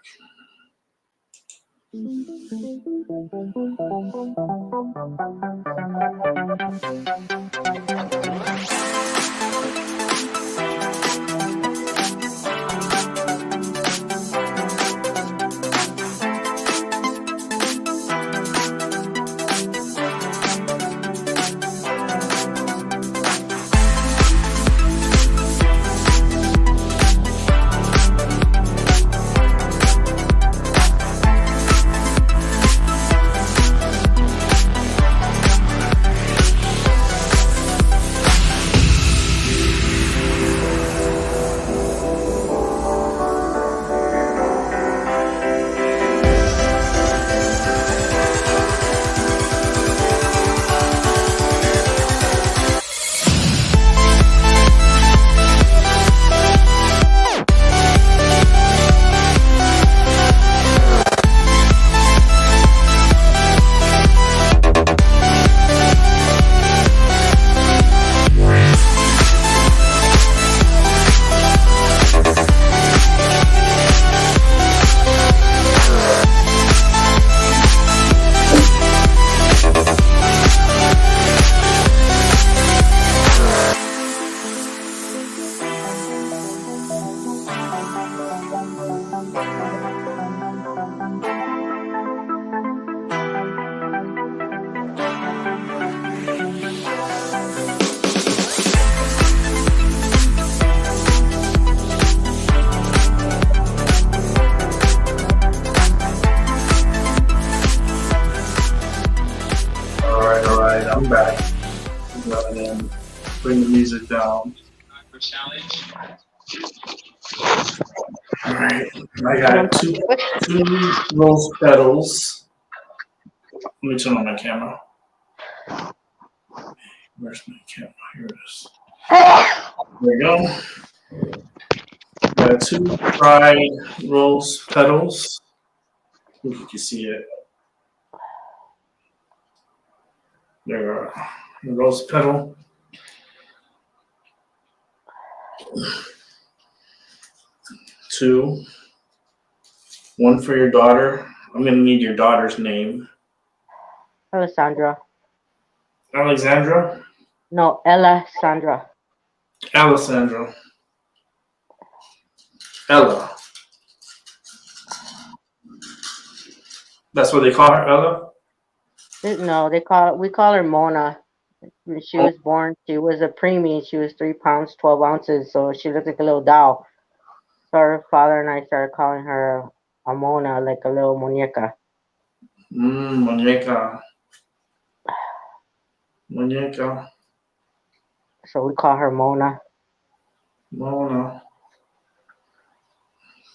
it down. All right, I got two rose petals. Let me turn on my camera. Where's my camera? Here it is. There we go. Got two dried rose petals. If you can see it. There are the rose petal. Two. One for your daughter. I'm going to need your daughter's name. Alessandra. Alexandra? No, Alessandra. Alessandra. Ella. That's what they call her, Ella? No, we call her Mona. When she was born, she was a preemie. She was 3 pounds, 12 ounces, so she looked like a little doll. So her father and I started calling her a Mona, like a little muñeca. Muñeca. Muñeca. So we call her Mona. Mona.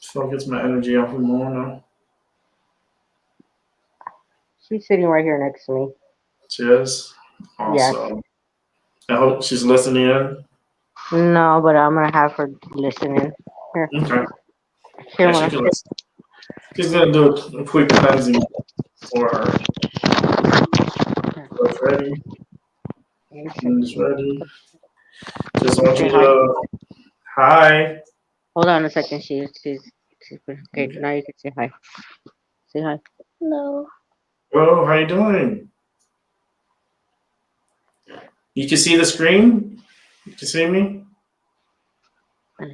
Focus my energy off of Mona. She's sitting right here next to me. She is? Awesome. Yes. I hope she's listening in. No, but I'm going to have her listening. Here. Okay. Here, yeah, she can listen. She's going to do a quick cleansing for her. That's ready. It's ready. Just want you to... Hi. Hold on a second. She's okay. Now you can say hi. Say hi. Hello. Hello, how you doing? You can see the screen? You can see me?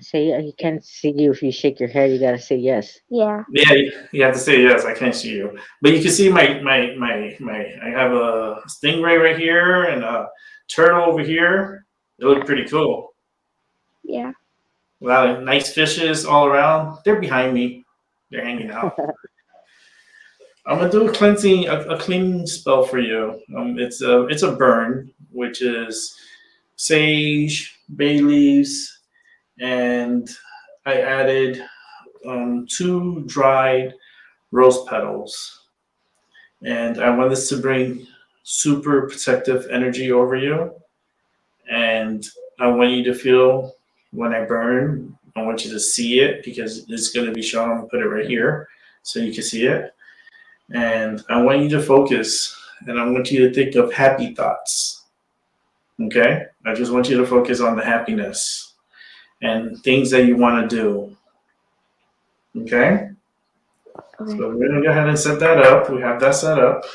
Say he can't see you if you shake your head. You gotta say yes. Yeah. Yeah, you have to say yes. I can't see you, but you can see my. I have a stingray right here and a turtle over here. They look pretty cool. Yeah. A lot of nice fishes all around. They're behind me. They're hanging out. I'm gonna do a cleansing, a cleaning spell for you. It's a burn, which is sage, bay leaves. And I added 2 dried rose petals. And I want this to bring super protective energy over you. And I want you to feel when I burn, I want you to see it because it's going to be shown. I'm going to put it right here so you can see it. And I want you to focus and I want you to think of happy thoughts. Okay? I just want you to focus on the happiness and things that you want to do. Okay? So we're going to go ahead and set that up. We have that set up.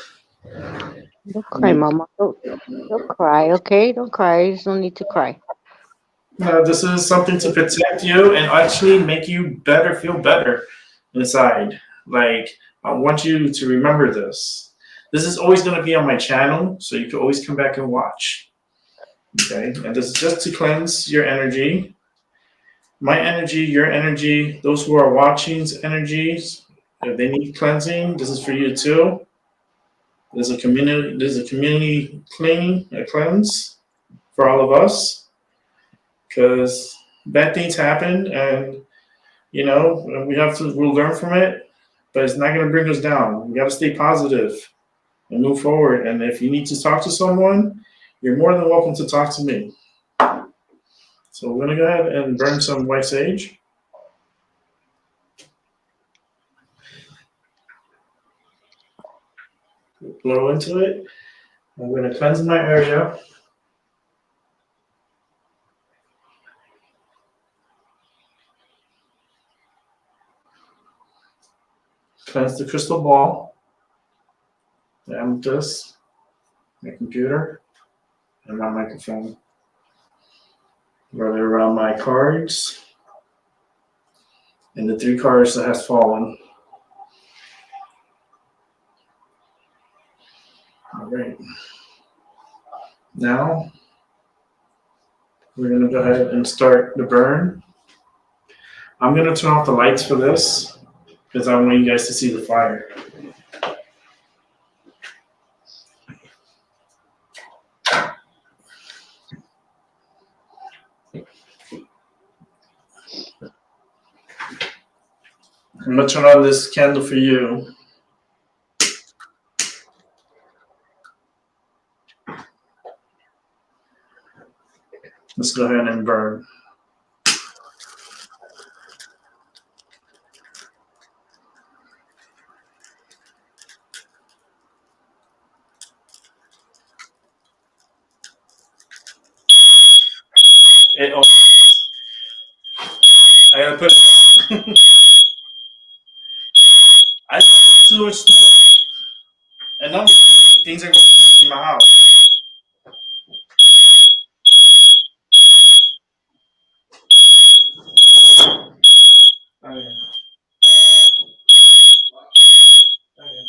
Don't cry, Mama. Don't cry, okay? Don't cry. You just don't need to cry. This is something to protect you and actually make you better, feel better inside. Like, I want you to remember this. This is always going to be on my channel, so you can always come back and watch. Okay? And this is just to cleanse your energy. My energy, your energy, those who are watching's energies, if they need cleansing, this is for you too. There's a community cleaning, a cleanse for all of us. Because bad things happen and we'll learn from it, but it's not gonna bring us down. We gotta stay positive and move forward. And if you need to talk to someone, you're more than welcome to talk to me. So we're going to go ahead and burn some white sage. Blow into it. I'm going to cleanse my area. Cleanse the crystal ball, the amethyst, my computer, and my microphone. Rub it around my cards and the 3 cards that has fallen. All right. Now we're going to go ahead and start the burn. I'm going to turn off the lights for this because I want you guys to see the fire. I'm gonna turn on this candle for you. Let's go ahead and burn. Oh, I gotta put. I too much smoke, and now things are going in my house. Oh, yeah. Oh, yeah.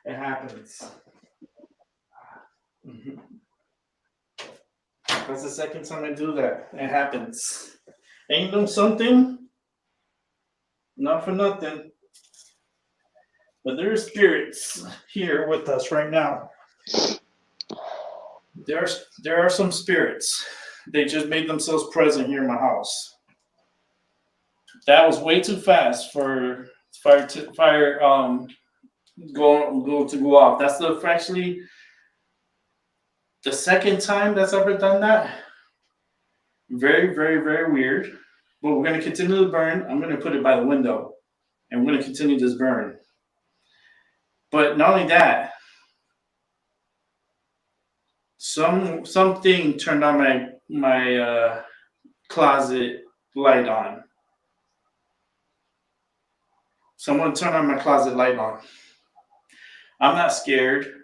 It happens. Mhm. That's the second time I do that. It happens. Ain't no something, not for nothing. But there are spirits here with us right now. There are some spirits. They just made themselves present here in my house. That was way too fast for fire go off. That's actually the second time that's ever done that. Very, very, very weird. But we're gonna continue to burn. I'm gonna put it by the window, and we're gonna continue this burn. But not only that, something turned on my closet light on. Someone turned on my closet light on. I'm not scared.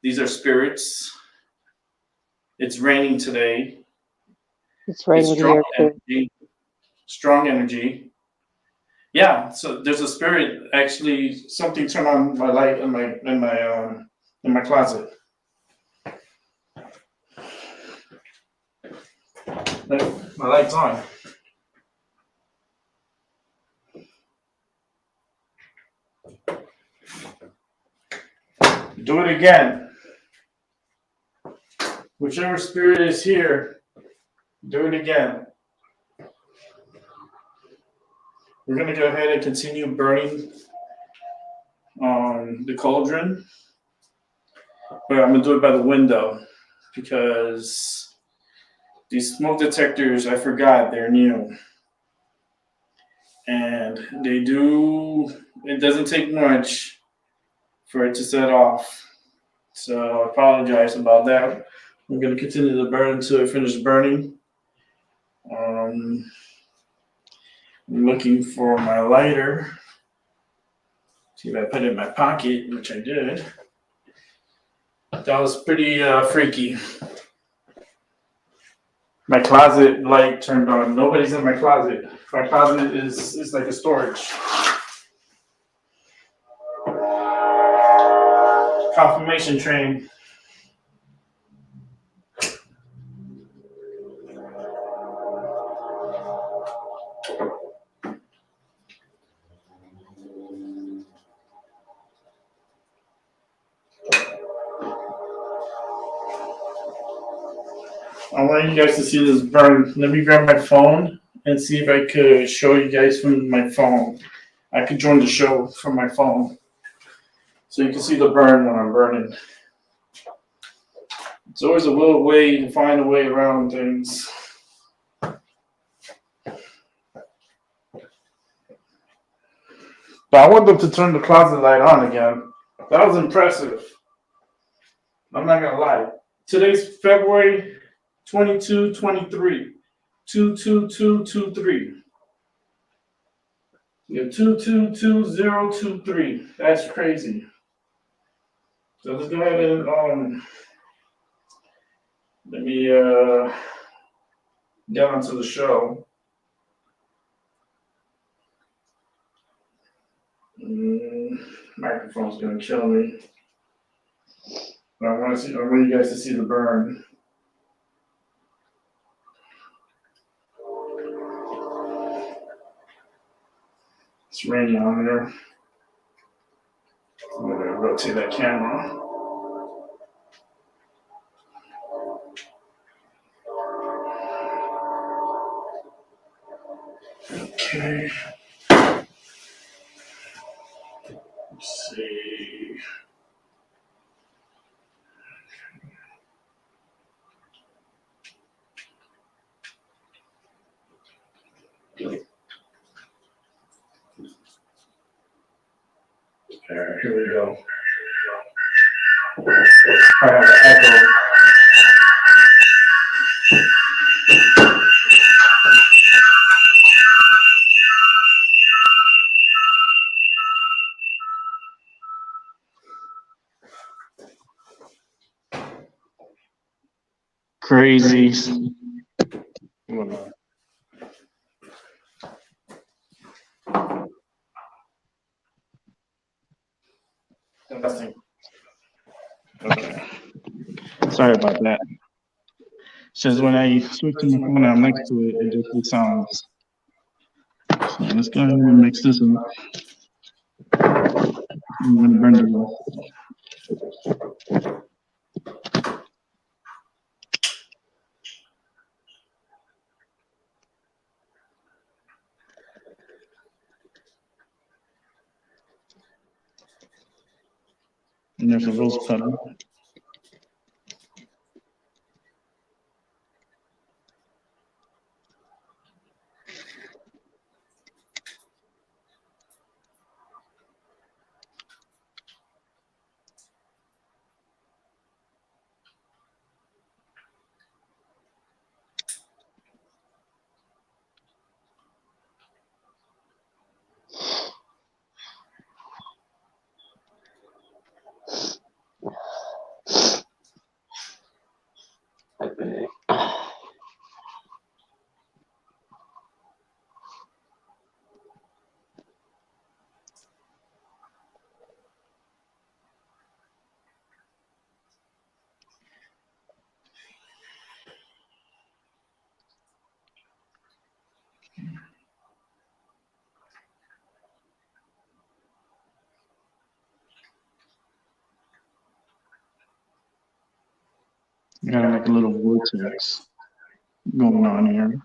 These are spirits. It's raining today. It's It's raining strong here too. energy. Strong energy. Yeah. So there's a spirit. Actually, something turned on my light in my closet. My light's on. Do it again. Whichever spirit is here, do it again. We're gonna go ahead and continue burning on the cauldron, but I'm gonna do it by the window because these smoke detectors, I forgot they're new, and they do. It doesn't take much for it to set off. So I apologize about that. I'm gonna continue to burn until it finishes burning. I'm looking for my lighter. See if I put it in my pocket, which I did. That was pretty freaky. My closet light turned on. Nobody's in my closet. My closet is like a storage. Confirmation train. I want you guys to see this burn. Let me grab my phone and see if I could show you guys from my phone. I could join the show from my phone. So you can see the burn when I'm burning. It's always a little way to find a way around things. But I want them to turn the closet light on again. That was impressive. I'm not gonna lie. Today's February 22, 23. 22223. Yeah, 222023. That's crazy. So let's go ahead and let me get onto the show. Microphone's gonna kill me. But I want you guys to see the burn. It's raining on there. I'm gonna rotate that camera. Okay. Let's see. Alright, here we go. I have an echo. Crazy. Nothing. Okay. Sorry about that. It's just when I switch to my phone and I'm next to it, it just it sounds. So let's go ahead and mix this up. I'm gonna burn the wall. And there's a rose petal. You gotta make a little vortex going on here.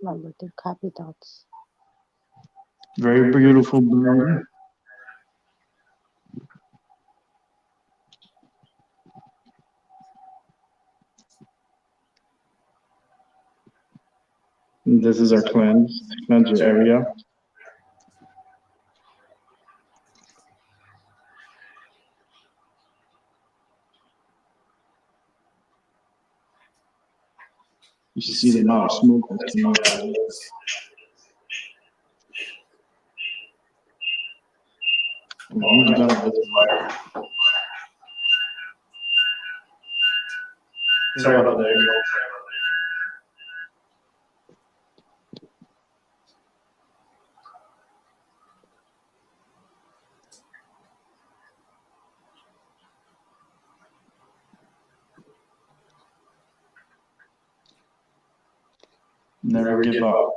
Remember the copy dots. Very beautiful bird. This is our cleanse your area. You should see the amount of smoke that's coming out of this. Sorry about that. Never give up.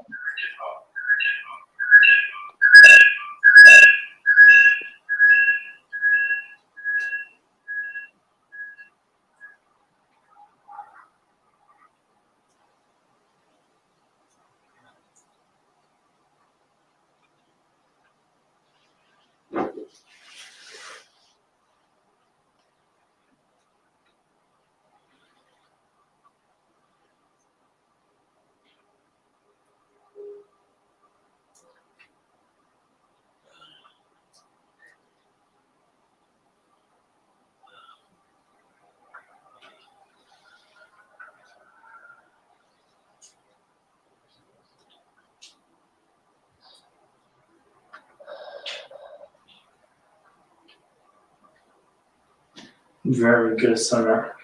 Very good, Summer.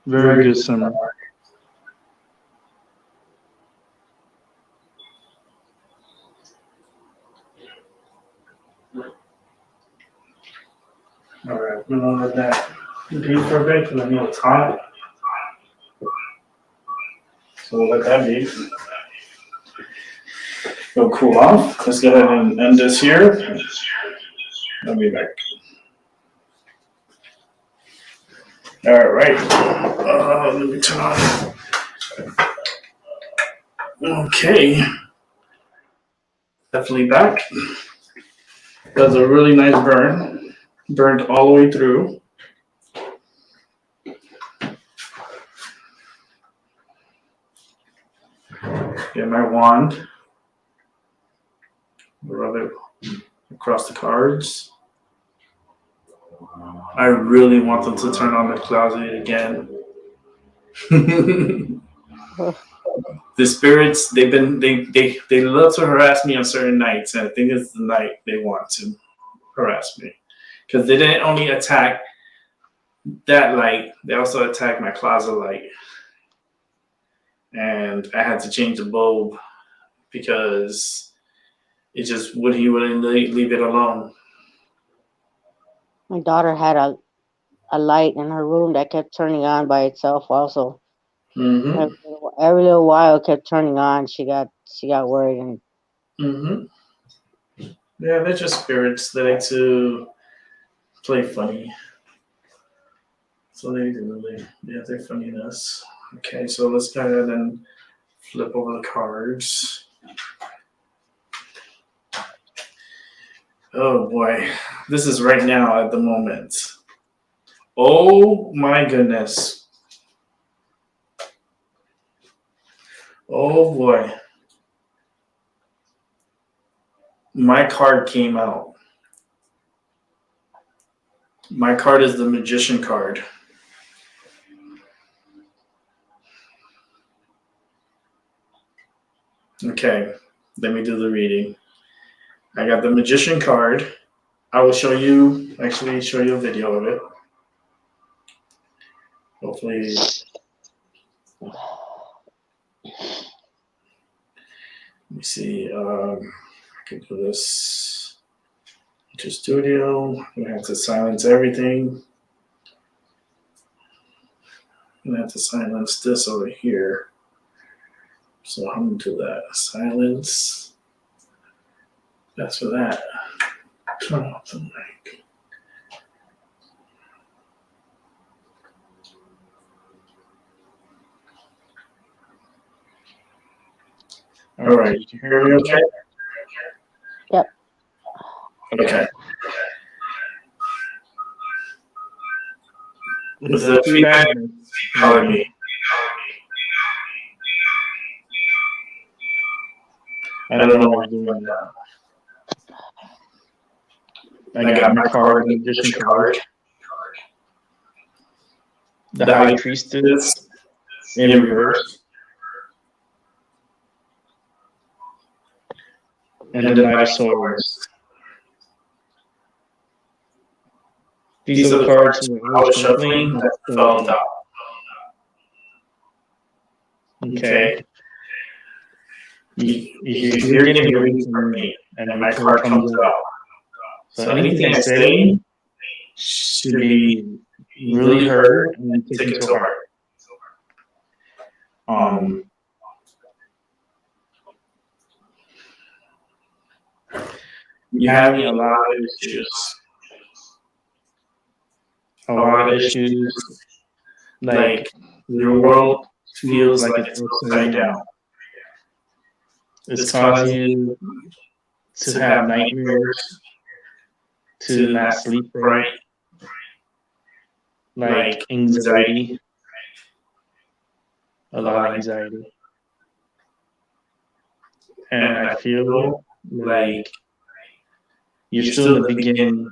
Very good, Summer. All right, we're gonna let that be for a bit because I know it's hot. So we'll let that be. It'll cool off. Let's go ahead and end this here. I'll be back. All right. Let me turn on. Okay. Definitely back. That was a really nice burn. Burned all the way through. Get my wand. Rub it across the cards. I really want them to turn on the closet again. The spirits, they love to harass me on certain nights, and I think it's the night they want to harass me. Because they didn't only attack that light, they also attacked my closet light. And I had to change the bulb because it just he wouldn't leave it alone. My daughter had a light in her room that kept turning on by itself also. Mm-hmm. Every little while it kept turning on. She got worried and Mm-hmm. Yeah, they're just spirits. They like to play funny. So they do. They have their funniness. Okay, so let's go ahead and flip over the cards. Oh boy, this is right now at the moment. Oh my goodness. Oh boy. My card came out. My card is the Magician card. Okay, let me do the reading. I got the Magician card. I will show you a video of it. Hopefully. Let me see. I can do this to studio. I have to silence everything. I'm gonna have to silence this over here. So I'm gonna do that. Silence. That's for that. Turn off the mic. All right, you can hear me okay? Yep. Okay. Is the feedback calling me? I don't know why I'm doing that. I got my card, the Magician card. The High Priestess in reverse. And the Knight of Swords. These are the cards I was shuffling that fell out. Okay. You're getting a reading from me, and my card comes out. So anything I say should be really heard and taken to heart. You're having a lot of issues. A lot of issues, like your world feels like it's upside down. It's causing you to have nightmares, to not sleep right, like anxiety, a lot of anxiety. And I feel like you're still in the beginning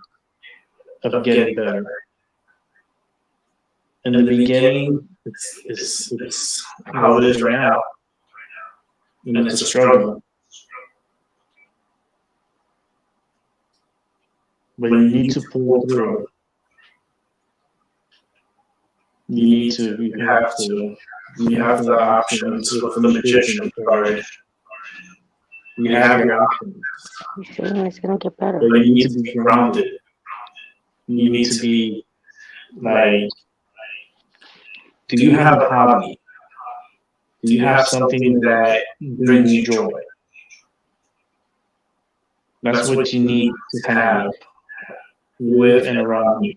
of getting better. In the beginning, it's how it is right now. And it's a struggle. But you need to pull through. You have the option to look for the Magician card. You have your options. I'm sure it's gonna get better. But you need to be grounded. You need to be like, do you have a hobby? Do you have something that brings you joy? That's what you need to have with and around you.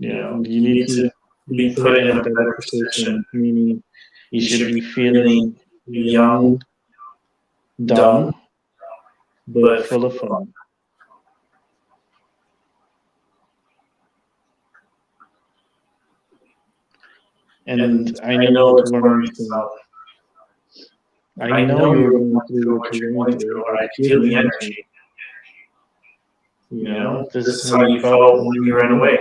You need to be put in a better position, meaning you should be feeling young, dumb, but full of fun. And I know it's worrisome. I know you're going through what you're going through. I feel the energy. This is how you felt when you ran away.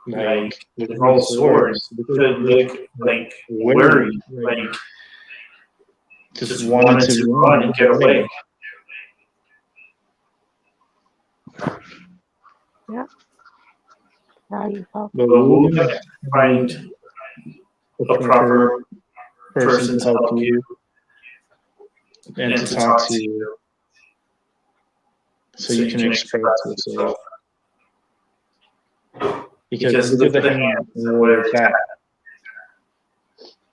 Like, with all the swords, it could look like worried, like just wanted to run and get away. Yeah. How you felt. But we're going to find a proper person to help you and to talk to you so you can express yourself. Because look at the hands and where it's at.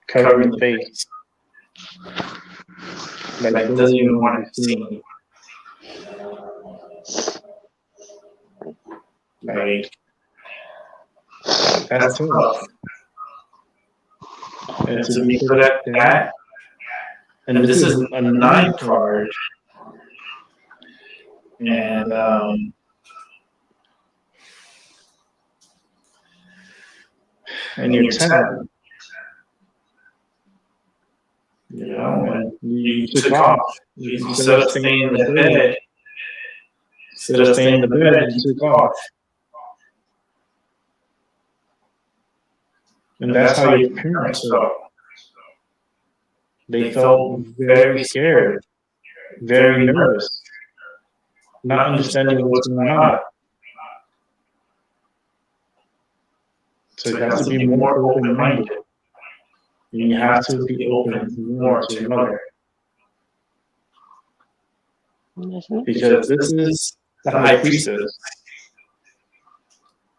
Covering the face. Like it doesn't even want to see me. Like, that's tough. And to be put at that, and this is a 9 card, and you're 10, and you took off. Instead of staying in the bed, you took off. And that's how your parents felt. They felt very scared, very nervous, not understanding what's going on. So you have to be more open-minded. And you have to be open more to your mother. Because this is the high priestess.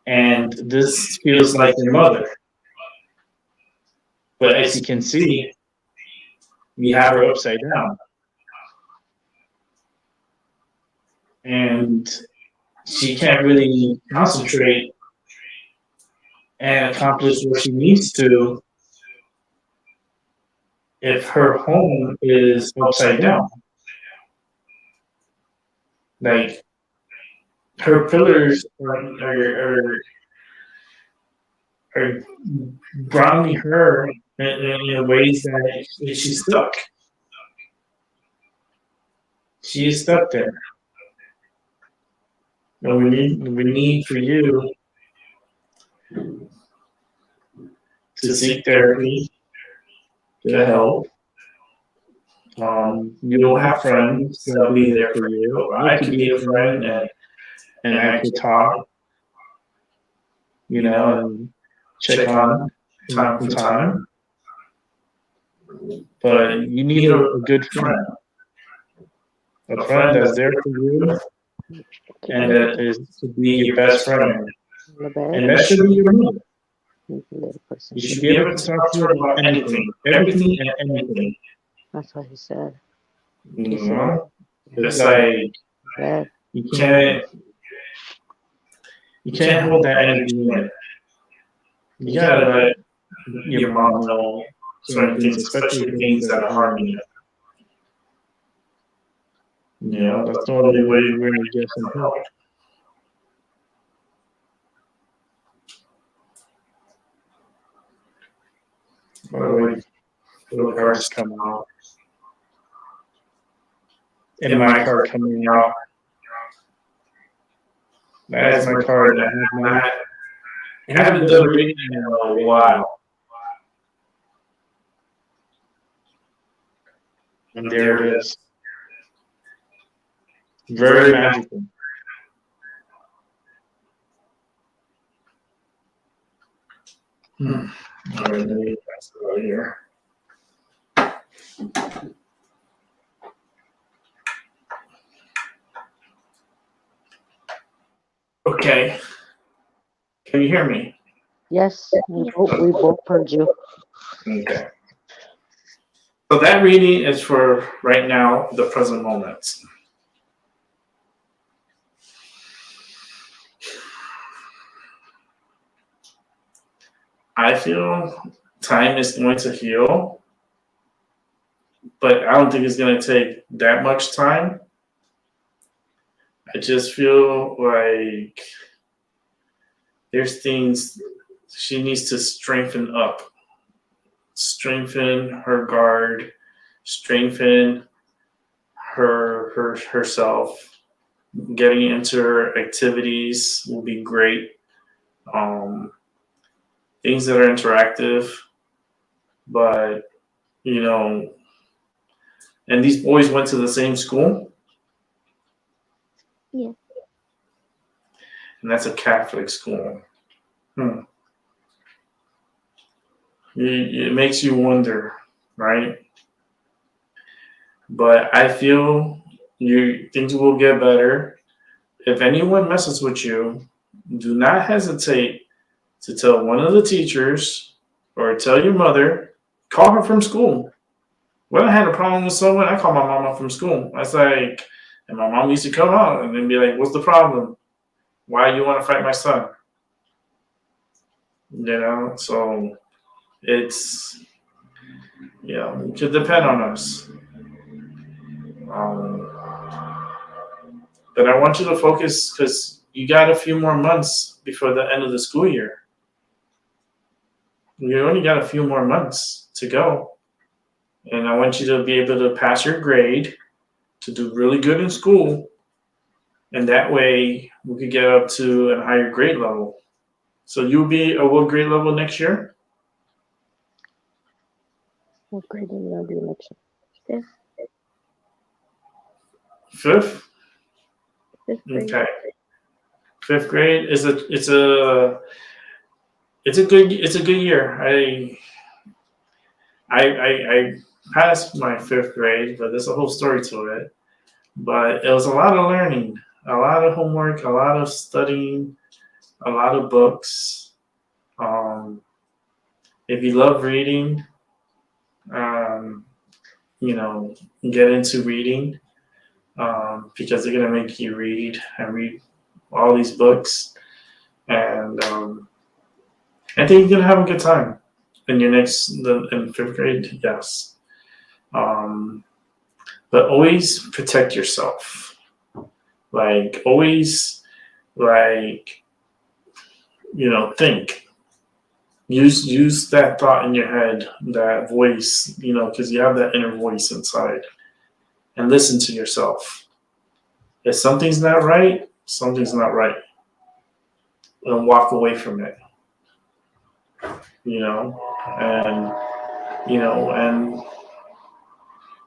And this feels like your mother. But as you can see, we have her upside down. And she can't really concentrate and accomplish what she needs to if her home is upside down. Like, her pillars are grounding her in ways that she's stuck. She is stuck there. And we need for you to seek therapy, get help. You'll have friends that'll be there for you. I could be a friend and I could talk, and check on time from time. But you need a good friend. A friend that's there for you and that is to be your best friend. And that should be your mother. You should be able to talk to her about anything, everything and anything. That's what he said. It's like you can't hold that energy in. You gotta let your mom know certain things, especially things that are harming you. That's the only way you're going to get some help. By the way, the cards come out. And my card coming out. That is my card. I haven't done reading in a while. And there it is. Very magical. All right, let me pass it out here. Okay. Can you hear me? Yes, we both heard you. Okay. So that reading is for right now, the present moment. I feel time is going to heal, but I don't think it's going to take that much time. I just feel like there's things she needs to strengthen her guard, strengthen herself. Getting into her activities will be great. Um, Things that are interactive, but you know, and these boys went to the same school, Yeah. and that's a Catholic school. Hmm. It makes you wonder, right? But I feel you things will get better. If anyone messes with you, do not hesitate to tell one of the teachers or tell your mother. Call her from school. When I had a problem with someone, I called my mama from school. I was like, and my mom used to come out and then be like, "What's the problem? Why do you want to fight my son?" So it's it could depend on us. Um, but I want you to focus because you got a few more months before the end of the school year. You only got a few more months to go. And I want you to be able to pass your grade, to do really good in school. And that way we could get up to a higher grade level. So you'll be at what grade level next year? What grade are you gonna do next year? Fifth? Fifth grade. Okay. Fifth grade is it's a good year. I passed my fifth grade, but there's a whole story to it. But it was a lot of learning, a lot of homework, a lot of studying, a lot of books. Um, if you love reading, um, get into reading because they're gonna make you read and read all these books, and I think you're gonna have a good time in fifth grade. Yes, but always protect yourself. Like always, like think. Use that thought in your head, that voice, because you have that inner voice inside, and listen to yourself. If something's not right, something's not right, and walk away from it. And and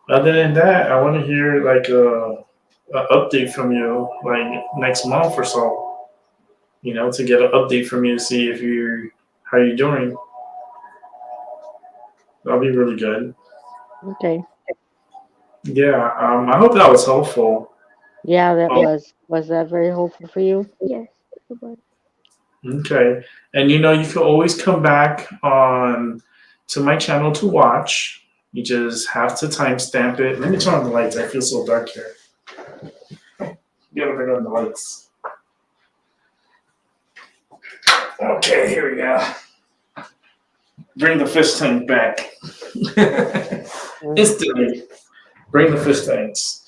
other than that, I want to hear like a update from you, like next month or so. To get an update from you, see if how you're doing. That'll be really good. Okay. Yeah, I hope that was helpful. Yeah, that Oh, was that very helpful for you? Yes. It was. okay. And you can always come back on to my channel to watch. You just have to timestamp it. Let me turn on the lights. I feel so dark here. You gotta bring on the lights. Okay, here we go. Bring the fish tank back. Instantly. Bring the fish tanks.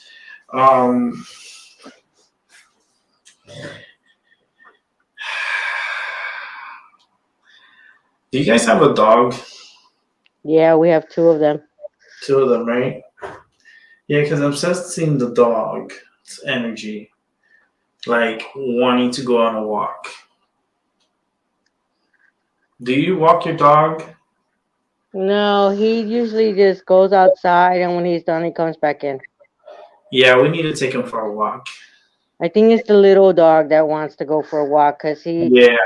Do you guys have a dog? Yeah, we have two of them. Two of them, right? Yeah, because I'm sensing the dog's energy, like wanting to go on a walk. Do you walk your dog? No, he usually just goes outside, and when he's done, he comes back in. Yeah, we need to take him for a walk. I think it's the little dog that wants to go for a walk because Yeah.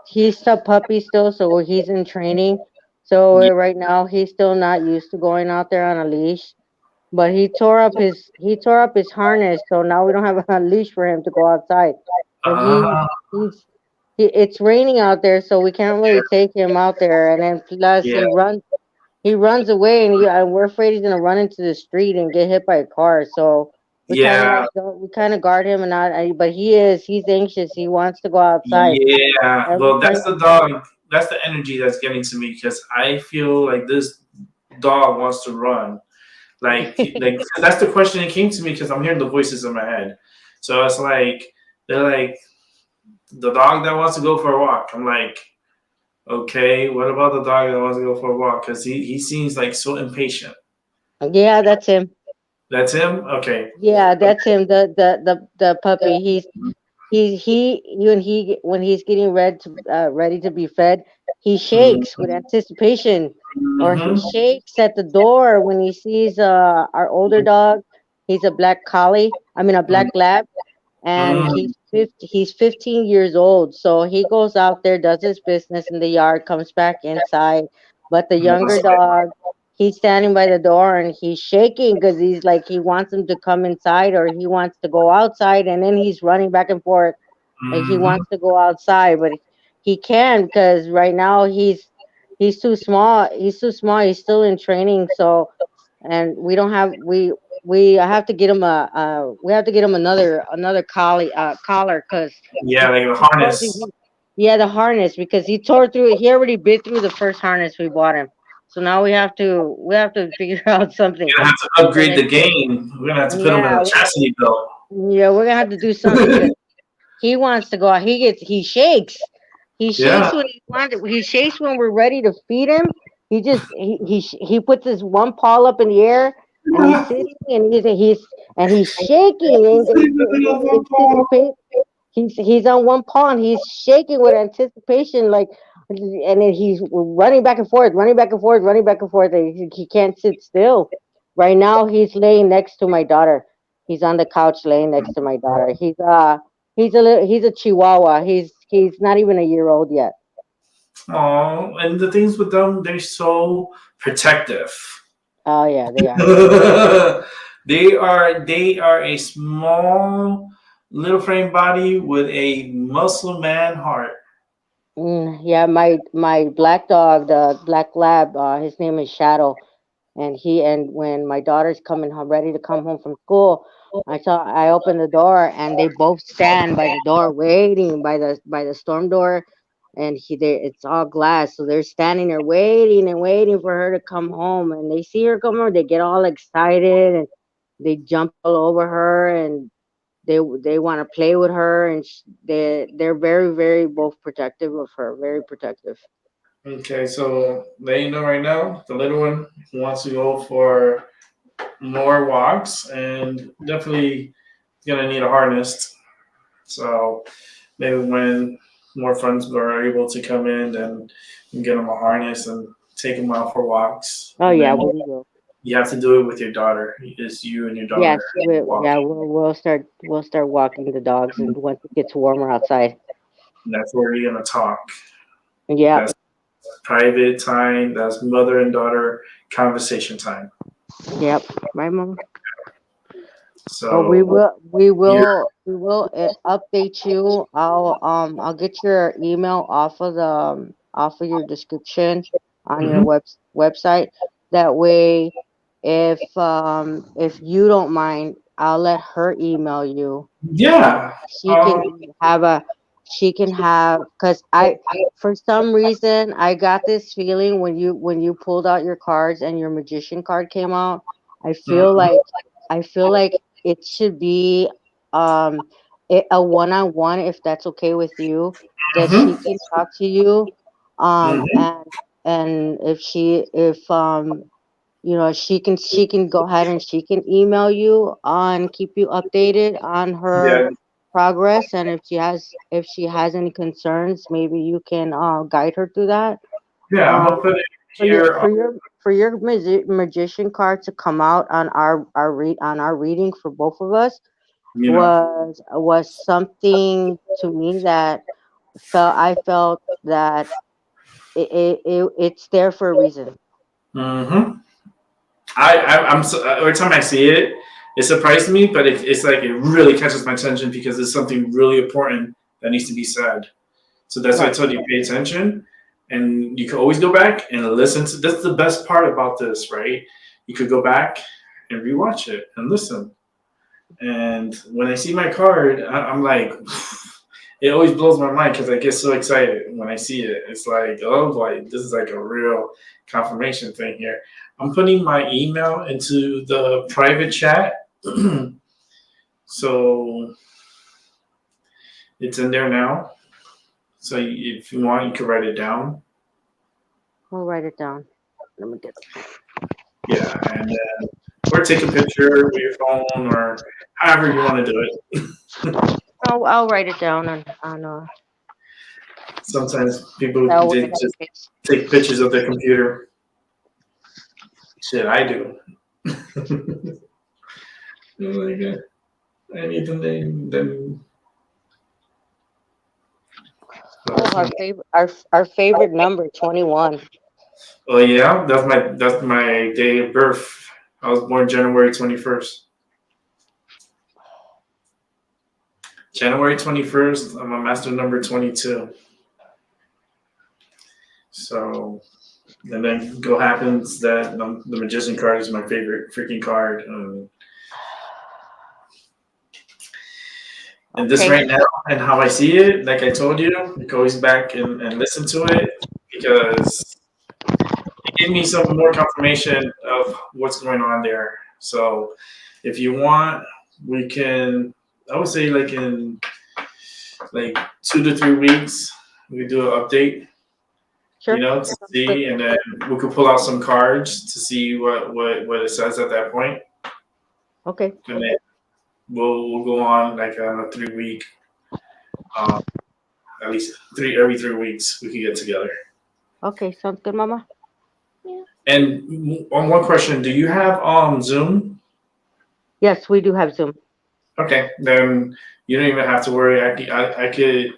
he's a puppy still, so he's in training. So right now he's still not used to going out there on a leash. But he tore up his harness, so now we don't have a leash for him to go outside. But Ah, it's raining out there, so we can't really take him out there. And then plus yeah, he runs away, and we're afraid he's gonna run into the street and get hit by a car. So yeah, we kind of guard him, and not. But he's anxious. He wants to go outside yeah. every Well, that's time. the dog. that's the energy that's getting to me because I feel like this dog wants to run. Like that's the question that came to me because I'm hearing the voices in my head. So it's like they're like the dog that wants to go for a walk. I'm like, okay, what about the dog that wants to go for a walk? Because he seems like so impatient. Yeah, that's him. That's him. Okay. Yeah, that's him. The puppy. When he's getting ready to be fed, he shakes with anticipation, or he Mm-hmm. shakes at the door when he sees our older dog. He's a black collie. I mean, a black lab, and Mm-hmm. he's 15 years old. So he goes out there, does his business in the yard, comes back inside. But the younger dog, he's standing by the door and he's shaking because he's like he wants him to come inside or he wants to go outside, and then he's running back and forth like he Mm-hmm. wants to go outside, but he can't because right now he's too small. He's too small. He's still in training, so and we don't have we have to get him we have to get him another collar because Yeah, like a he tore through harness. yeah, the harness, because he tore through he already bit through the first harness we bought him, so now we have to figure out something. We're gonna have to And upgrade the game. We're gonna have to put him in yeah, a chastity belt. yeah, we're gonna have to do something because he wants to go out. He shakes. He Yeah. shakes when he wants. He shakes when we're ready to feed him. He puts his one paw up in the air and he's sitting and he's shaking in anticipation. He's on one paw and he's shaking with anticipation, like, and then he's running back and forth, running back and forth, running back and forth. And he can't sit still. Right now, he's laying next to my daughter. He's on the couch laying next to my daughter. He's a Chihuahua. He's not even a year old yet. Oh, and the things with them, they're so protective. Oh yeah, they are. They are a small little frame body with a muscle man heart. Yeah, my black dog, the black lab, his name is Shadow, and when my daughter's coming home, ready to come home from school, I open the door and they both stand by the door waiting by the storm door, and it's all glass, so they're standing there waiting and waiting for her to come home, and they see her come home, they get all excited and they jump all over her and they want to play with her, and they're very very both protective of her, very protective. Okay, so let you know right now, the little one wants to go for more walks and definitely gonna need a harness. So maybe when more friends are able to come in, then you get them a harness and take them out for walks. Oh And yeah, then we will. you have to do it with your daughter. It's you and your daughter Yes, yeah, walking. we'll start walking the dogs, and once it gets warmer outside. And that's where you're gonna talk. Yep, That's private time. That's mother and daughter conversation time. yep, right, mom. But we So will, we you're will, we will update you. I'll get your email off of your description on your mhm. website. That way, if you don't mind, I'll let her email you, and Yeah. she can have a she can have, because I for some reason I got this feeling when you pulled out your cards and your magician card came out. I feel Mhm. like I feel like it should be um a one-on-one, if that's okay with you, that she Mhm. can talk to you, Mhm. and if she can go ahead and she can email you on keep you updated on her Yeah. progress, and if she has any concerns, maybe you can guide her through that. Yeah. I'm um gonna put it for your here. for your for your magician card to come out on our reading for both of us You know. was something to me that I felt that it's there for a reason. Hmm. I'm so, every time I see it, it surprises me, but it's like it really catches my attention because it's something really important that needs to be said. So that's why I Right. told you pay attention, and you can always go back and listen to. That's the best part about this, right? You could go back and rewatch it and listen. And when I see my card, I'm like, it always blows my mind because I get so excited when I see it. It's like, oh boy, this is like a real confirmation thing here. I'm putting my email into the private chat. So it's in there now. So if you want, you can write it down. We'll write it down. Let me get it. Yeah, and then or take a picture with your phone or however you want to do it. I'll write it down on Sometimes people that did just way. take pictures of their computer. Shit, I do. Like, I need the name. Then Oh, our favorite number, 21. oh yeah, that's my day of birth. I was born January 21st. January 21st. I'm a master number 22. So and then go happens that the magician card is my favorite freaking card. And this Okay. right now, and how I see it, like I told you, goes back and listen to it because it gave me some more confirmation of what's going on there. So if you want, we can, I would say like in like 2 to 3 weeks, we do an update, Sure. to see, and then we could pull out some cards to see what it says at that point. Okay. And then we'll go on like on a 3 week, at least every 3 weeks we can get together. Okay. Sounds good, Mama. And on one question, do you have Zoom? Yes, we do have Zoom. Okay, then you don't even have to worry. I could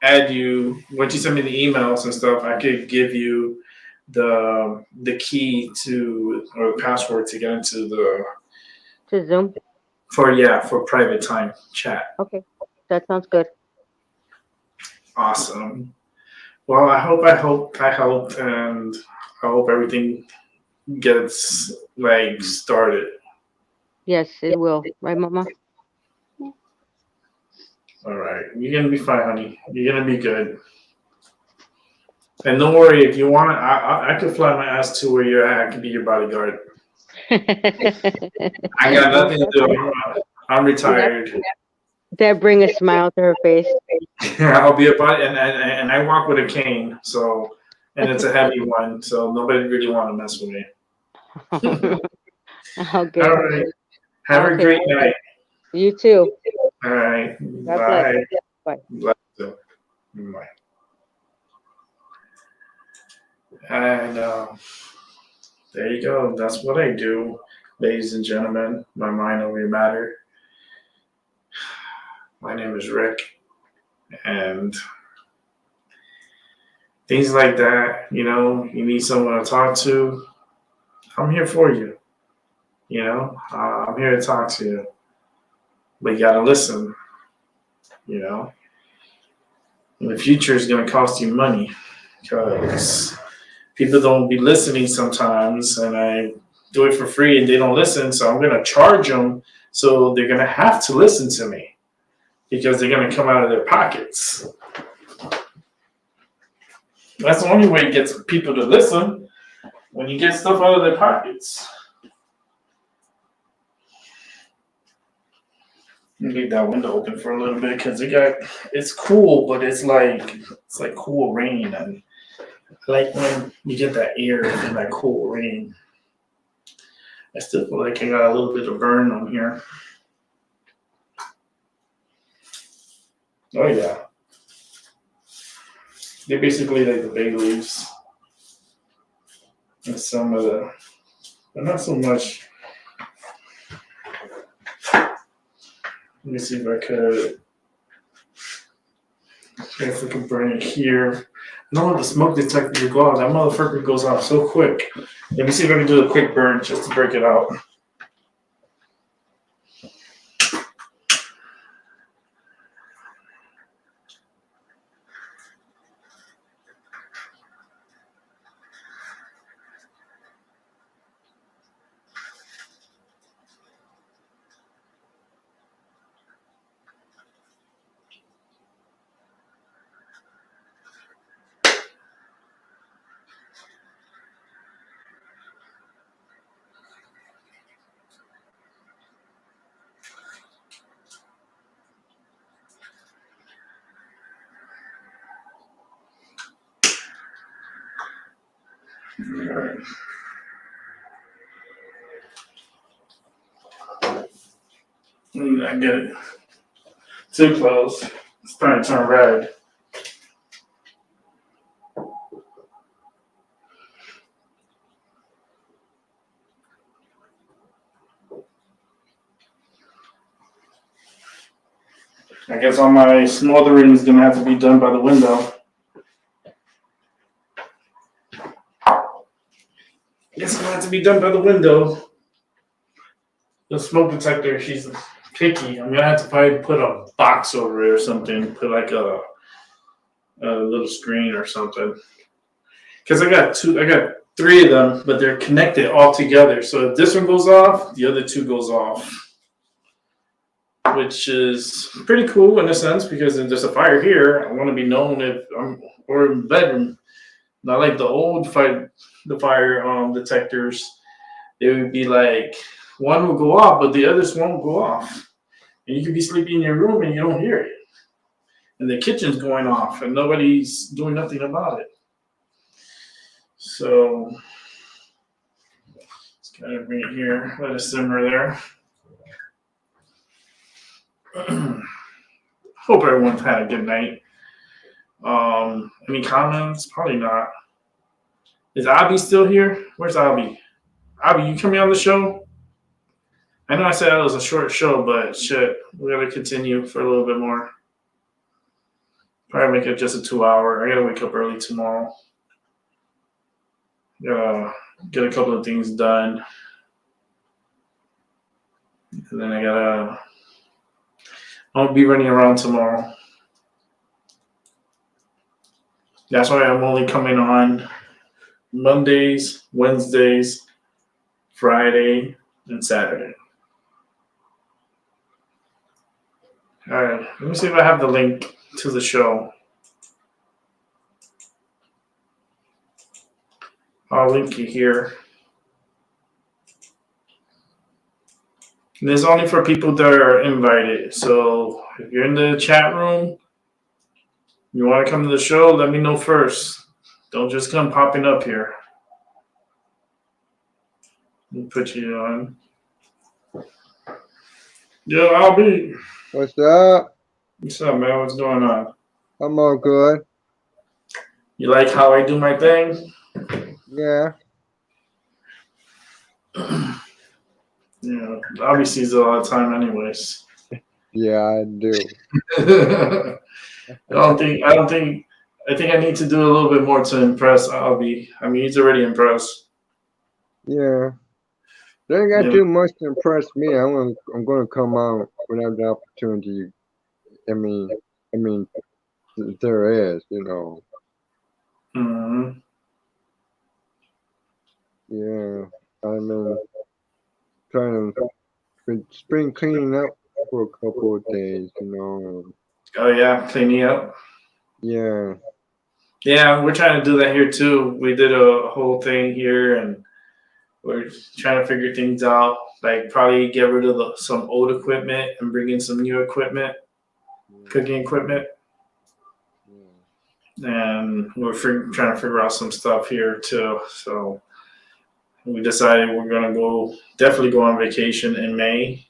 add you once you send me the emails and stuff. I could give you the key to or the password to get into To Zoom. for private time chat. Okay. That sounds good. Awesome. Well, I hope, and I hope everything gets like started. Yes, it will. Right, Mama? All right, you're gonna be fine, honey. You're gonna be good. And don't worry, if you want, I could fly my ass to where you're at. I can be your bodyguard. I got nothing to do. I'm retired. That bring a smile to her face. I'll be a body, and I walk with a cane, so and it's a heavy one, so nobody really want to mess with me. Okay. All right, have a Okay. great night. You too. All right, God bless. bye. Bye. Bless you. Bye. And there you go. That's what I do, ladies and gentlemen. My mind over your matter. My name is Rick, and things like that. You need someone to talk to. I'm here for you. I'm here to talk to you, but you gotta listen. And the future is gonna cost you money because people don't be listening sometimes, and I do it for free, and they don't listen. So I'm gonna charge them, so they're gonna have to listen to me because they're gonna come out of their pockets. That's the only way it gets people to listen, when you get stuff out of their pockets. Leave that window open for a little bit because it's cool, but it's like cool rain, and I like when you get that air and that cool rain. I still feel like I got a little bit of burn on here. Oh yeah, they're basically like the bay leaves, and some of but not so much. Let me see if I could. If we can burn it here. No, the smoke detector go out. That motherfucker goes off so quick. Let me see if I can do a quick burn just to break it out. I get it. Too close. It's starting to turn red. I guess all my smothering is gonna have to be done by the window. It's gonna have to be done by the window. The smoke detector, she's picky. I'm gonna have to probably put a box over it or something. Put like a little screen or something. Because I got three of them, but they're connected all together. So if this one goes off, the other two goes off, which is pretty cool in a sense because if there's a fire here, I want to be known if I'm or in the bedroom. Not like the old fire detectors. They would be like one will go off, but the others won't go off, and you could be sleeping in your room and you don't hear it, and the kitchen's going off and nobody's doing nothing about it. So let's kind of bring it here, let it simmer there. Hope everyone's had a good night. Any comments? Probably not. Is Abby still here? Where's Abby? Abby, you coming on the show? I know I said it was a short show, but shit, we gotta continue for a little bit more. Probably make it just a 2 hour. I gotta wake up early tomorrow. Gotta get a couple of things done. And then I'll be running around tomorrow. That's why I'm only coming on Mondays, Wednesdays, Friday, and Saturday. All right, let me see if I have the link to the show. I'll link you here. And it's only for people that are invited. So if you're in the chat room, you want to come to the show, let me know first. Don't just come popping up here. Let me put you on. Yo, Albie. What's up? What's up, man? What's going on? I'm all good. You like how I do my thing? Yeah. Yeah, Albie sees it all the time anyways. Yeah, I do. I think I need to do a little bit more to impress Albie. I mean, he's already impressed. Yeah. They ain't got to do much to impress me. I'm gonna come out whenever the opportunity. I mean, there is, you know. Mm-hmm. Yeah. I mean, trying to spring cleaning up for a couple of days, you know. Oh yeah, cleaning up. Yeah. Yeah, we're trying to do that here too. We did a whole thing here, and we're trying to figure things out. Like probably get rid of some old equipment and bring in some new equipment, cooking equipment. And we're trying to figure out some stuff here too. So we decided we're gonna definitely go on vacation in May.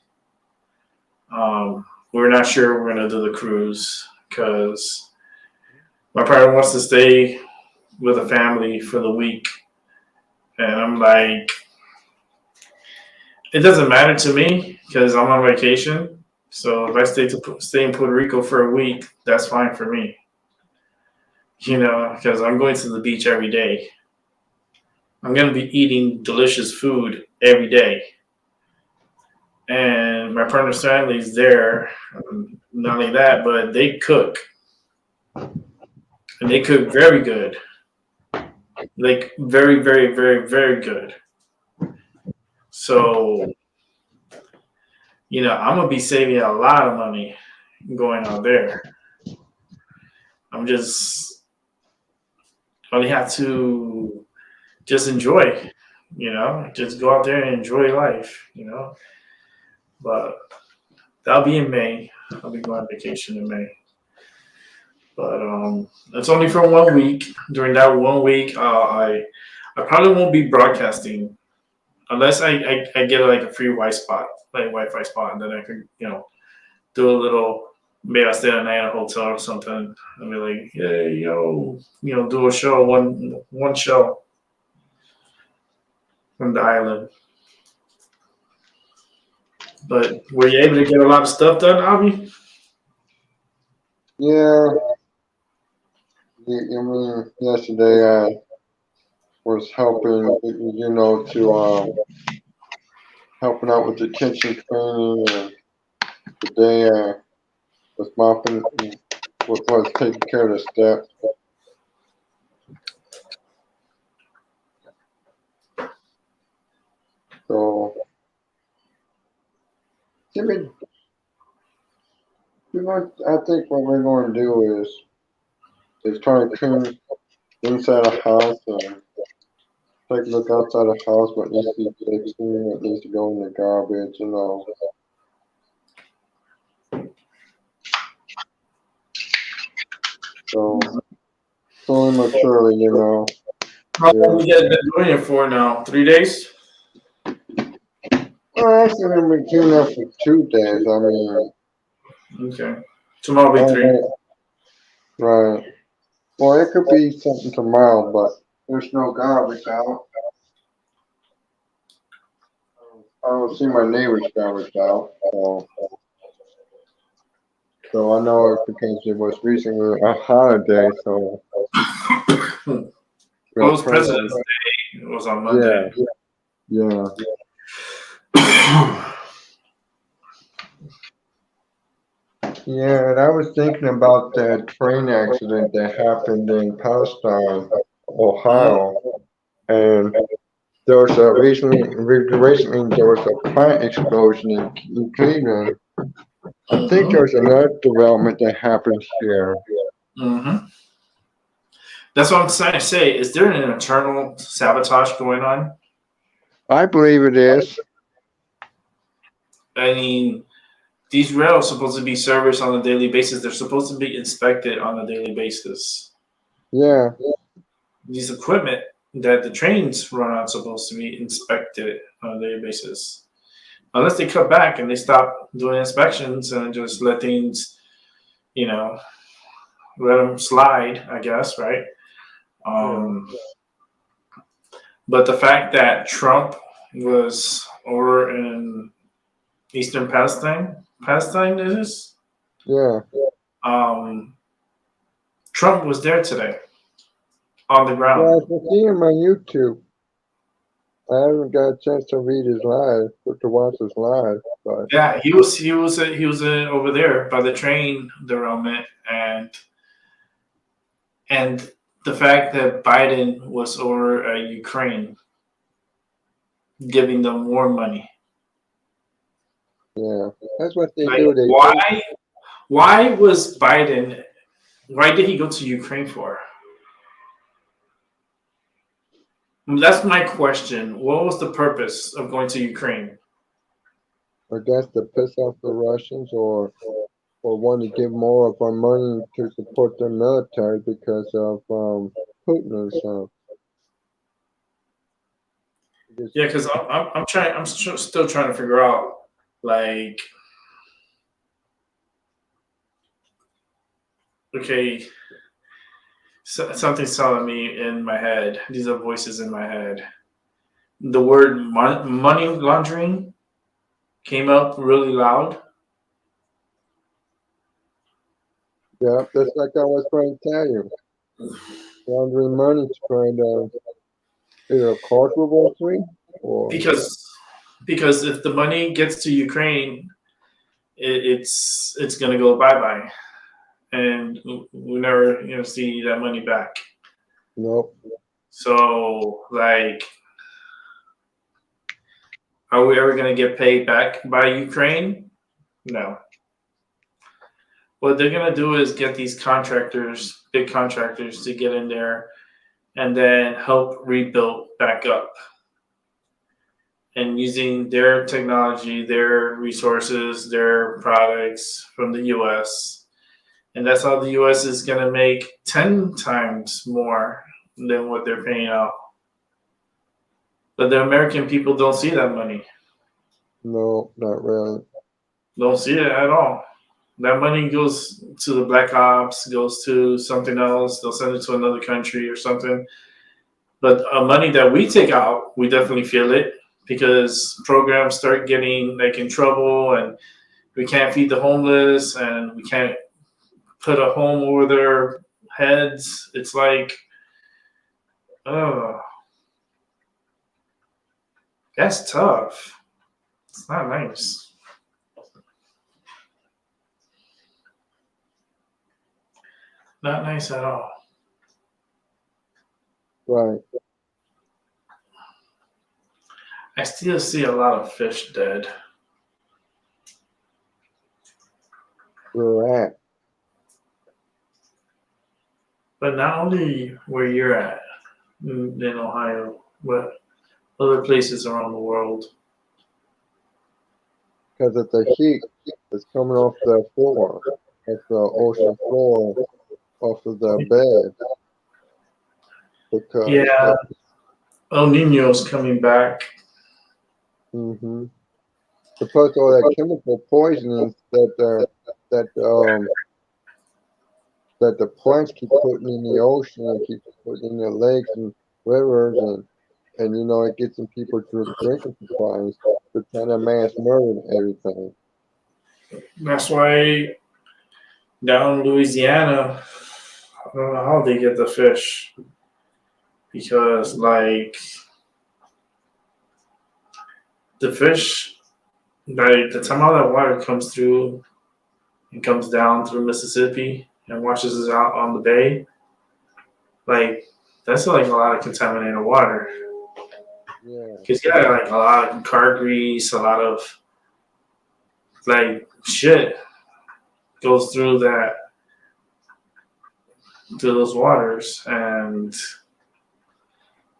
We're not sure we're gonna do the cruise because my partner wants to stay with a family for the week, and I'm like, it doesn't matter to me because I'm on vacation. So if I stay in Puerto Rico for a week, that's fine for me. You know, because I'm going to the beach every day. I'm going to be eating delicious food every day. And my partner's family is there. Not only that, but they cook. And they cook very good. Like very, very, very, very good. So, you know, I'm going to be saving a lot of money going out there. I'm just only have to just enjoy, you know, just go out there and enjoy life, you know. But that'll be in May. I'll be going on vacation in May. But it's only for 1 week. During that 1 week, I probably won't be broadcasting unless I get like a free Wi-Fi spot, and then I can do a little. Maybe I stay the night at a hotel or something. I'll be like, hey, do a show, one show from the island. But were you able to get a lot of stuff done, Avi? Yeah. I mean, yesterday I was helping, to helping out with the kitchen training, and today I was mopping, was taking care of the steps. So, Jimmy, I think what we're going to do is try and clean inside the house and take a look outside the house, what needs to be fixed, what needs to go in the garbage, So, slowly but surely, How long you guys been doing it for now? 3 days? Well, actually, we've been doing that for 2 days. I mean, Okay. Tomorrow will be 3. Right. Well, it could be something tomorrow, but there's no garbage out. I don't see my neighbor's garbage out, so I know it's because it was recently a holiday, so. Well, it was President's Day. It was on Monday. Yeah. Yeah, and I was thinking about that train accident that happened in Palestine, Ohio, and there was recently there was a plant explosion in Cleveland. I think there's another development that happened here. Mm-hmm. That's what I'm trying to say. Is there an internal sabotage going on? I believe it is. I mean, these rails are supposed to be serviced on a daily basis. They're supposed to be inspected on a daily basis. Yeah. These equipment that the trains run on are supposed to be inspected on a daily basis. Unless they cut back and they stop doing inspections and just let things, let them slide, I guess, right? But the fact that Trump was over in Eastern Palestine is? Yeah. Trump was there today on the ground. Yeah, I can see him on YouTube. I haven't got a chance to read his live, to watch his live, but yeah, he was over there by the train derailment, and the fact that Biden was over Ukraine, giving them more money. Yeah, that's what they do. Why was Biden? Why did he go to Ukraine for? That's my question. What was the purpose of going to Ukraine? I guess to piss off the Russians, or want to give more of our money to support their military because of Putin and stuff. Yeah, because I'm still trying to figure out, like, okay, something's telling me in my head. These are voices in my head. The word money laundering came up really loud. Yeah, that's like I was trying to tell you. Laundering money to trying to either culturally or because if the money gets to Ukraine, it's gonna go bye-bye, and we never see that money back. Nope. So, like, are we ever gonna get paid back by Ukraine? No. What they're gonna do is get these big contractors, to get in there and then help rebuild back up. And using their technology, their resources, their products from the US. And that's how the US is going to make 10 times more than what they're paying out. But the American people don't see that money. No, not really. Don't see it at all. That money goes to the black ops, goes to something else. They'll send it to another country or something. But money that we take out, we definitely feel it because programs start getting like in trouble, and we can't feed the homeless, and we can't put a home over their heads. It's like, oh, that's tough. It's not nice. Not nice at all. Right. I still see a lot of fish dead. Where at? But not only where you're at in Ohio, but other places around the world. Because of the heat that's coming off the floor, off the ocean floor, off of the bed. Because Yeah, El Nino's coming back. mm-hmm. Plus all that chemical poisonings that the plants keep putting in the ocean and keep putting in the lakes and rivers and you know it gets some people drinking supplies. They're trying to mass murder everything. That's why down in Louisiana, I don't know how they get the fish. Because, like, the fish, like, the time all that water comes through and comes down through Mississippi and washes us out on the bay, like, that's like a lot of contaminated water. Yeah. Because you got like a lot of car grease, a lot of like shit goes through those waters, and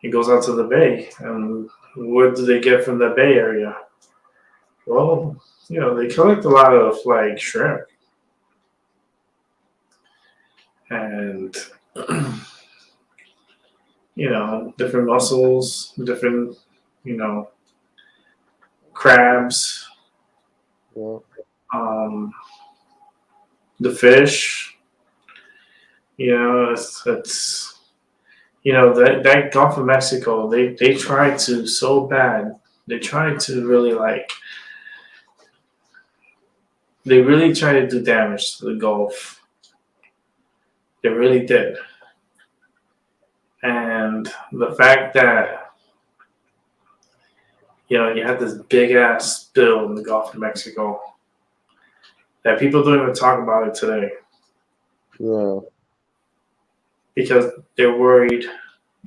it goes out to the bay. And what do they get from the bay area? Well, you know, they collect a lot of like shrimp and you know, different mussels, different, you know, crabs, Yeah. the fish. You know, it's you know that Gulf of Mexico. They try to so bad. They try to really like. They really try to do damage to the Gulf. They really did. And the fact that you know you had this big ass spill in the Gulf of Mexico that people don't even talk about it today. Yeah. Because they're worried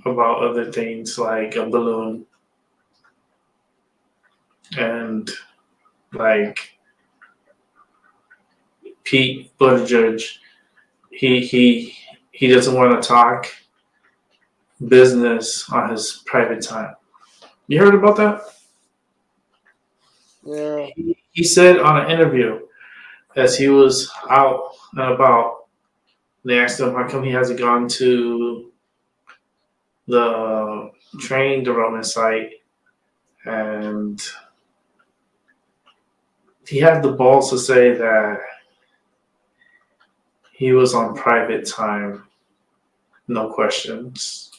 about other things like a balloon and like Pete Buttigieg. He doesn't want to talk business on his private time. You heard about that? Yeah. He said on an interview as he was out and about, they asked him how come he hasn't gone to the train development site, and he had the balls to say that he was on private time, no questions.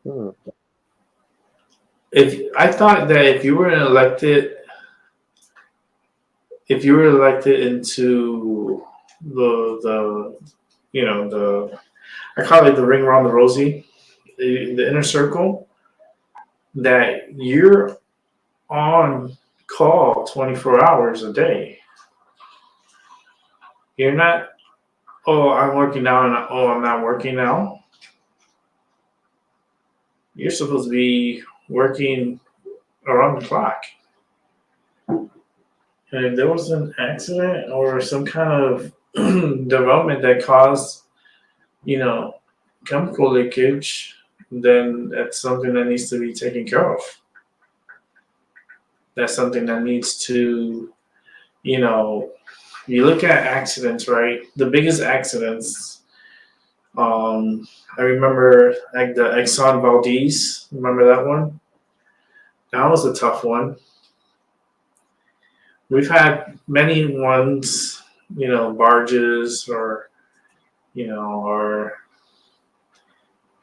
Hmm. If I thought that if you were elected into the you know the I call it the ring around the rosy, the inner circle, that you're on call 24 hours a day. You're not, oh, I'm working now, and oh, I'm not working now. You're supposed to be working around the clock. And if there was an accident or some kind of development that caused, you know, chemical leakage, then that's something that needs to be taken care of. That's something that needs to, you know, you look at accidents, right? The biggest accidents I remember like the Exxon Valdez. Remember that one? That was a tough one. We've had many ones, barges or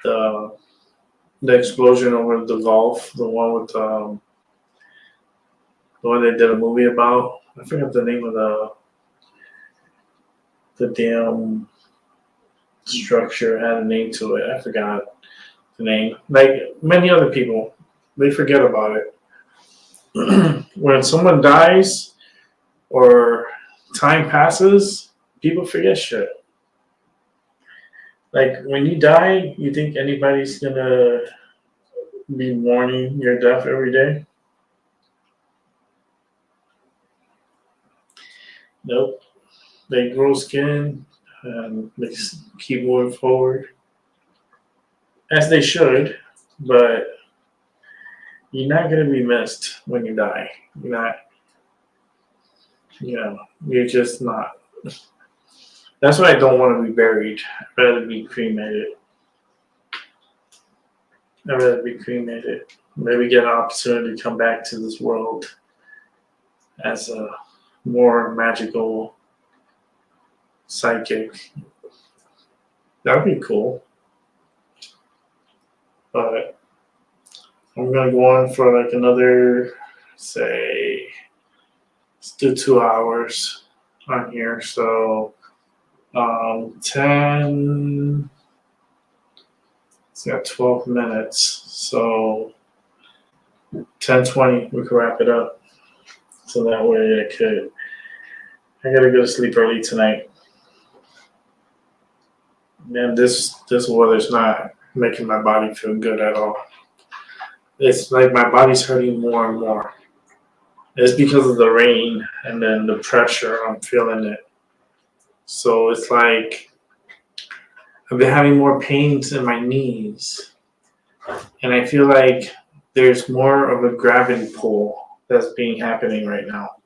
the explosion over the Gulf, the one they did a movie about. I forget the name of the damn structure. It had a name to it. I forgot the name. Like many other people, they forget about it. When someone dies or time passes, people forget shit. Like when you die, you think anybody's gonna be mourning your death every day? Nope. They grow skin and they keep moving forward, as they should, but you're not gonna be missed when you die. You're not, you're just not. That's why I don't want to be buried. I'd rather be cremated. I'd rather be cremated. Maybe get an opportunity to come back to this world as a more magical psychic. That would be cool. But I'm going to go on for like another, say, let's do 2 hours on here. So 10, it's got 12 minutes. So 10:20, we can wrap it up. So that way I gotta go to sleep early tonight. Man, this weather's not making my body feel good at all. It's like my body's hurting more and more. It's because of the rain and then the pressure. I'm feeling it. So it's like I've been having more pains in my knees. And I feel like there's more of a gravity pull that's happening right now.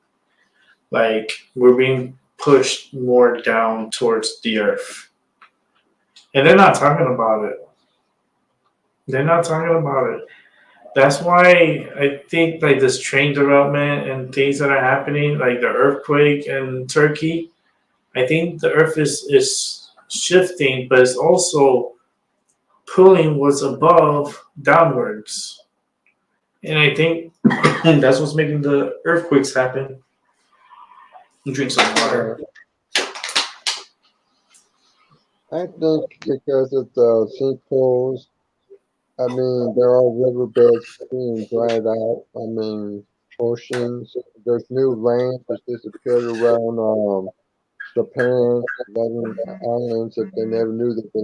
Like we're being pushed more down towards the earth. And they're not talking about it. They're not talking about it. That's why I think like this train derailment and things that are happening, like the earthquake in Turkey, I think the earth is shifting, but it's also pulling what's above downwards. And I think that's what's making the earthquakes happen. Drink some water. I think because of the sinkholes, I mean, there are riverbeds being dried out. I mean, oceans. There's new land that's disappeared around Japan, letting islands that they never knew that they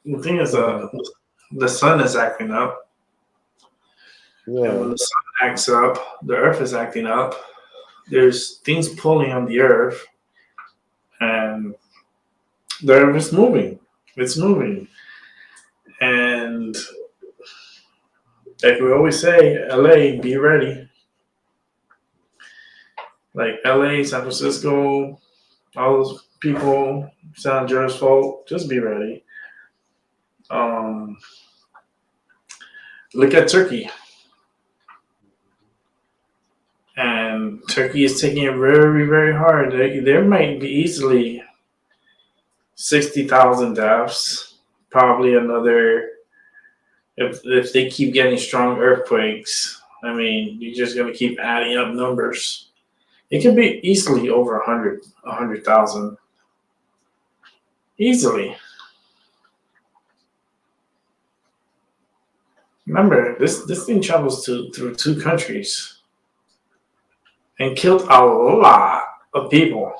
had. The thing is, the sun is acting up. Yeah. And when the sun acts up, the earth is acting up. There's things pulling on the earth, and the earth is moving. It's moving. And like we always say, LA, be ready. Like LA, San Francisco, all those people, San Andreas folk, just be ready. Look at Turkey. And Turkey is taking it very, very hard. There might be easily 60,000 deaths. Probably another, if they keep getting strong earthquakes, I mean, you're just going to keep adding up numbers. It could be easily over 100,000. Easily. Remember, this thing travels through 2 countries and killed a lot of people.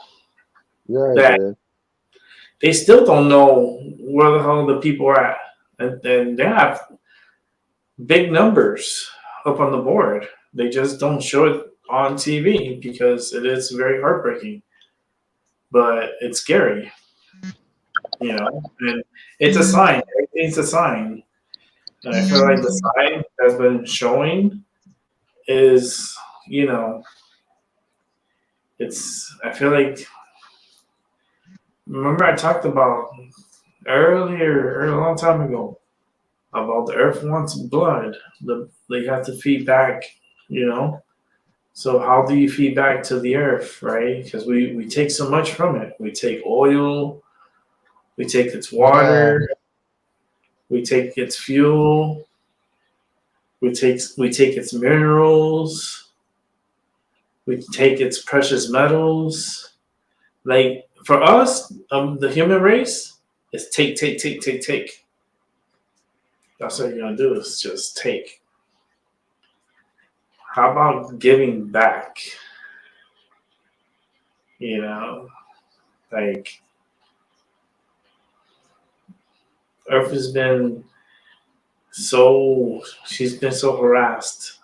Yeah, that they still don't know where the hell the people are at. And they have big numbers up on the board. They just don't show it on TV because it is very heartbreaking. But it's scary. And it's a sign. Everything's a sign. And I feel like the sign that's been showing is, I feel like Remember I talked about earlier, or a long time ago, about the earth wants blood. They have to feed back, you know? So how do you feed back to the earth, right? Because we take so much from it. We take oil, we take its Yeah. water, we take its fuel, we take its minerals, we take its precious metals. Like for us, the human race is take, take, take, take, take. That's what you're gonna do is just take. How about giving back? You know, like Earth has been she's been so harassed.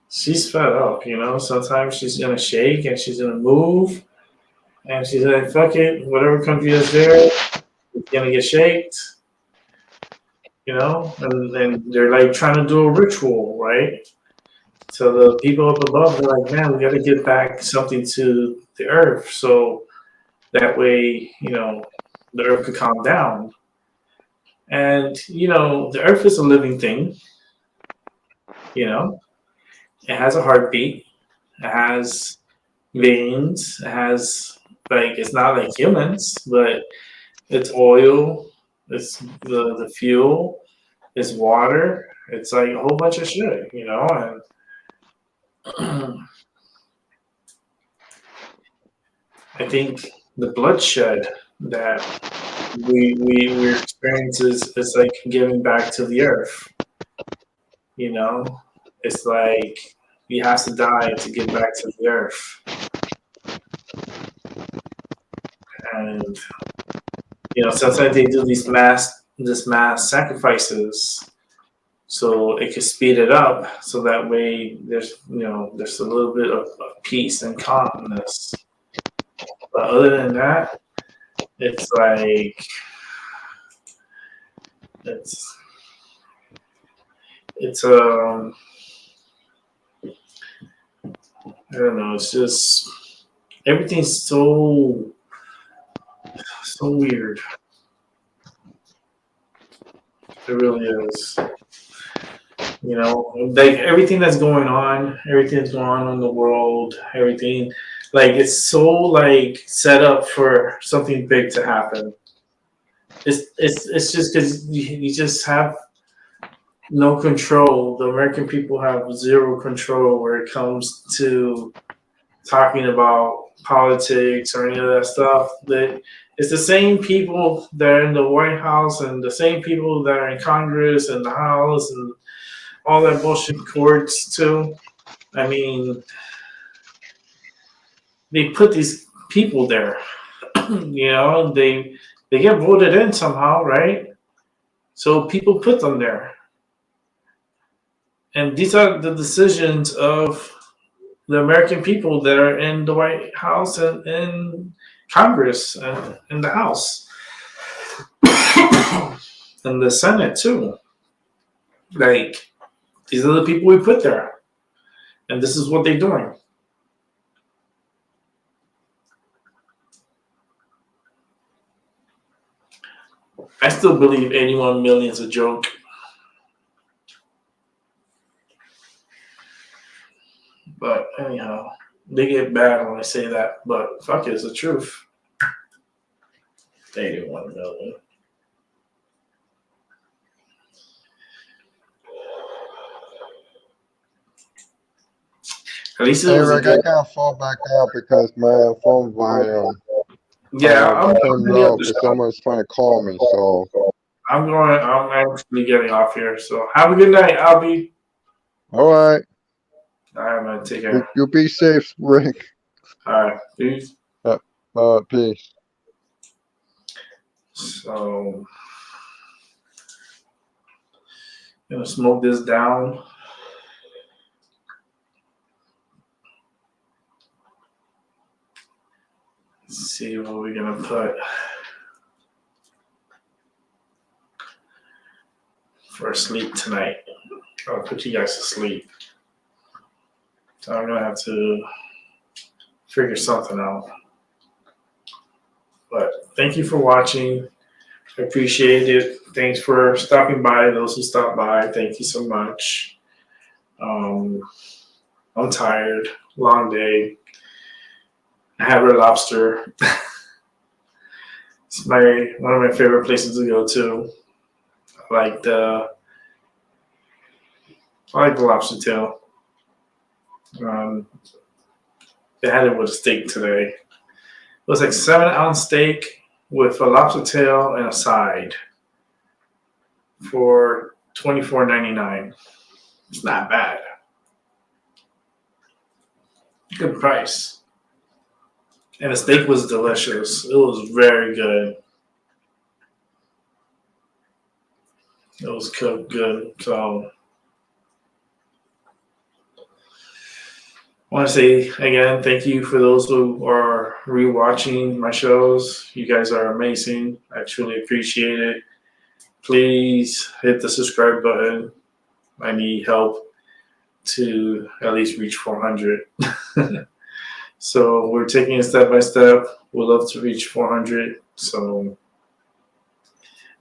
She's fed up, you know. Sometimes she's gonna shake and she's gonna move and she's like, fuck it, whatever country is there, it's gonna get shaked, you know. And they're like trying to do a ritual, right? So the people up above, they're like, man, we got to give back something to the earth, so that way, you know, the earth could calm down. And you know, the earth is a living thing. You know, it has a heartbeat. It has veins. It has like it's not like humans, but it's oil. It's the fuel. It's water. It's like a whole bunch of shit. You know, and I think the bloodshed that we experience is like giving back to the earth. You know, it's like he has to die to give back to the earth, and you know sometimes they do this mass sacrifices so it could speed it up so that way there's a little bit of peace and calmness. But other than that, it's like it's it's I don't know. It's just everything's so weird. It really is. You know, like everything that's going on in the world, everything, like it's so like set up for something big to happen. It's just because you just have no control. The American people have zero control where it comes to talking about politics or any of that stuff. That it's the same people that are in the White House and the same people that are in Congress and the House and all that bullshit courts too. I mean, they put these people there. You know, they get voted in somehow, right? So people put them there, and these are the decisions of the American people that are in the White House and in Congress and in the House and the Senate too. Like these are the people we put there, and this is what they're doing. I still believe 81 million is a joke, but anyhow, they get bad when I say that. But fuck it, it's the truth. 81 million. At least it Hey was a Rick, I good. gotta fall back out because my phone Yeah, I'm turned really up low the because shop. someone's trying to call me. So, I'm actually getting off here. So have a good night, Albie. all right, All right, man. Take care. you be safe, Rick. All right, peace. Uh, peace. So gonna smoke this down. See what we're gonna put for sleep tonight. I'll put you guys to sleep. So I'm gonna have to figure something out. But thank you for watching. I appreciate it. Thanks for stopping by. Those who stopped by, thank you so much. I'm tired. Long day. I had Red Lobster. It's one of my favorite places to go to. I like the lobster tail. They had it with a steak today. It was like 7-ounce steak with a lobster tail and a side for $24.99. It's not bad. Good price. And the steak was delicious. It was very good. It was cooked good. So I want to say again, thank you for those who are rewatching my shows. You guys are amazing. I truly appreciate it. Please hit the subscribe button. I need help to at least reach 400. So we're taking it step by step. We'd love to reach 400. So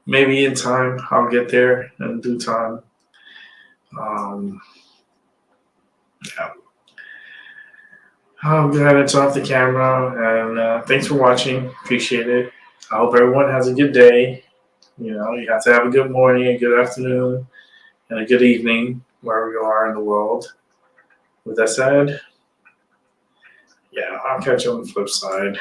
maybe in time, I'll get there in due time. Yeah. I'll go ahead and turn off the camera, and thanks for watching. Appreciate it. I hope everyone has a good day. You know, you have to have a good morning, a good afternoon, and a good evening wherever you are in the world. With that said, yeah, I'll catch you on the flip side.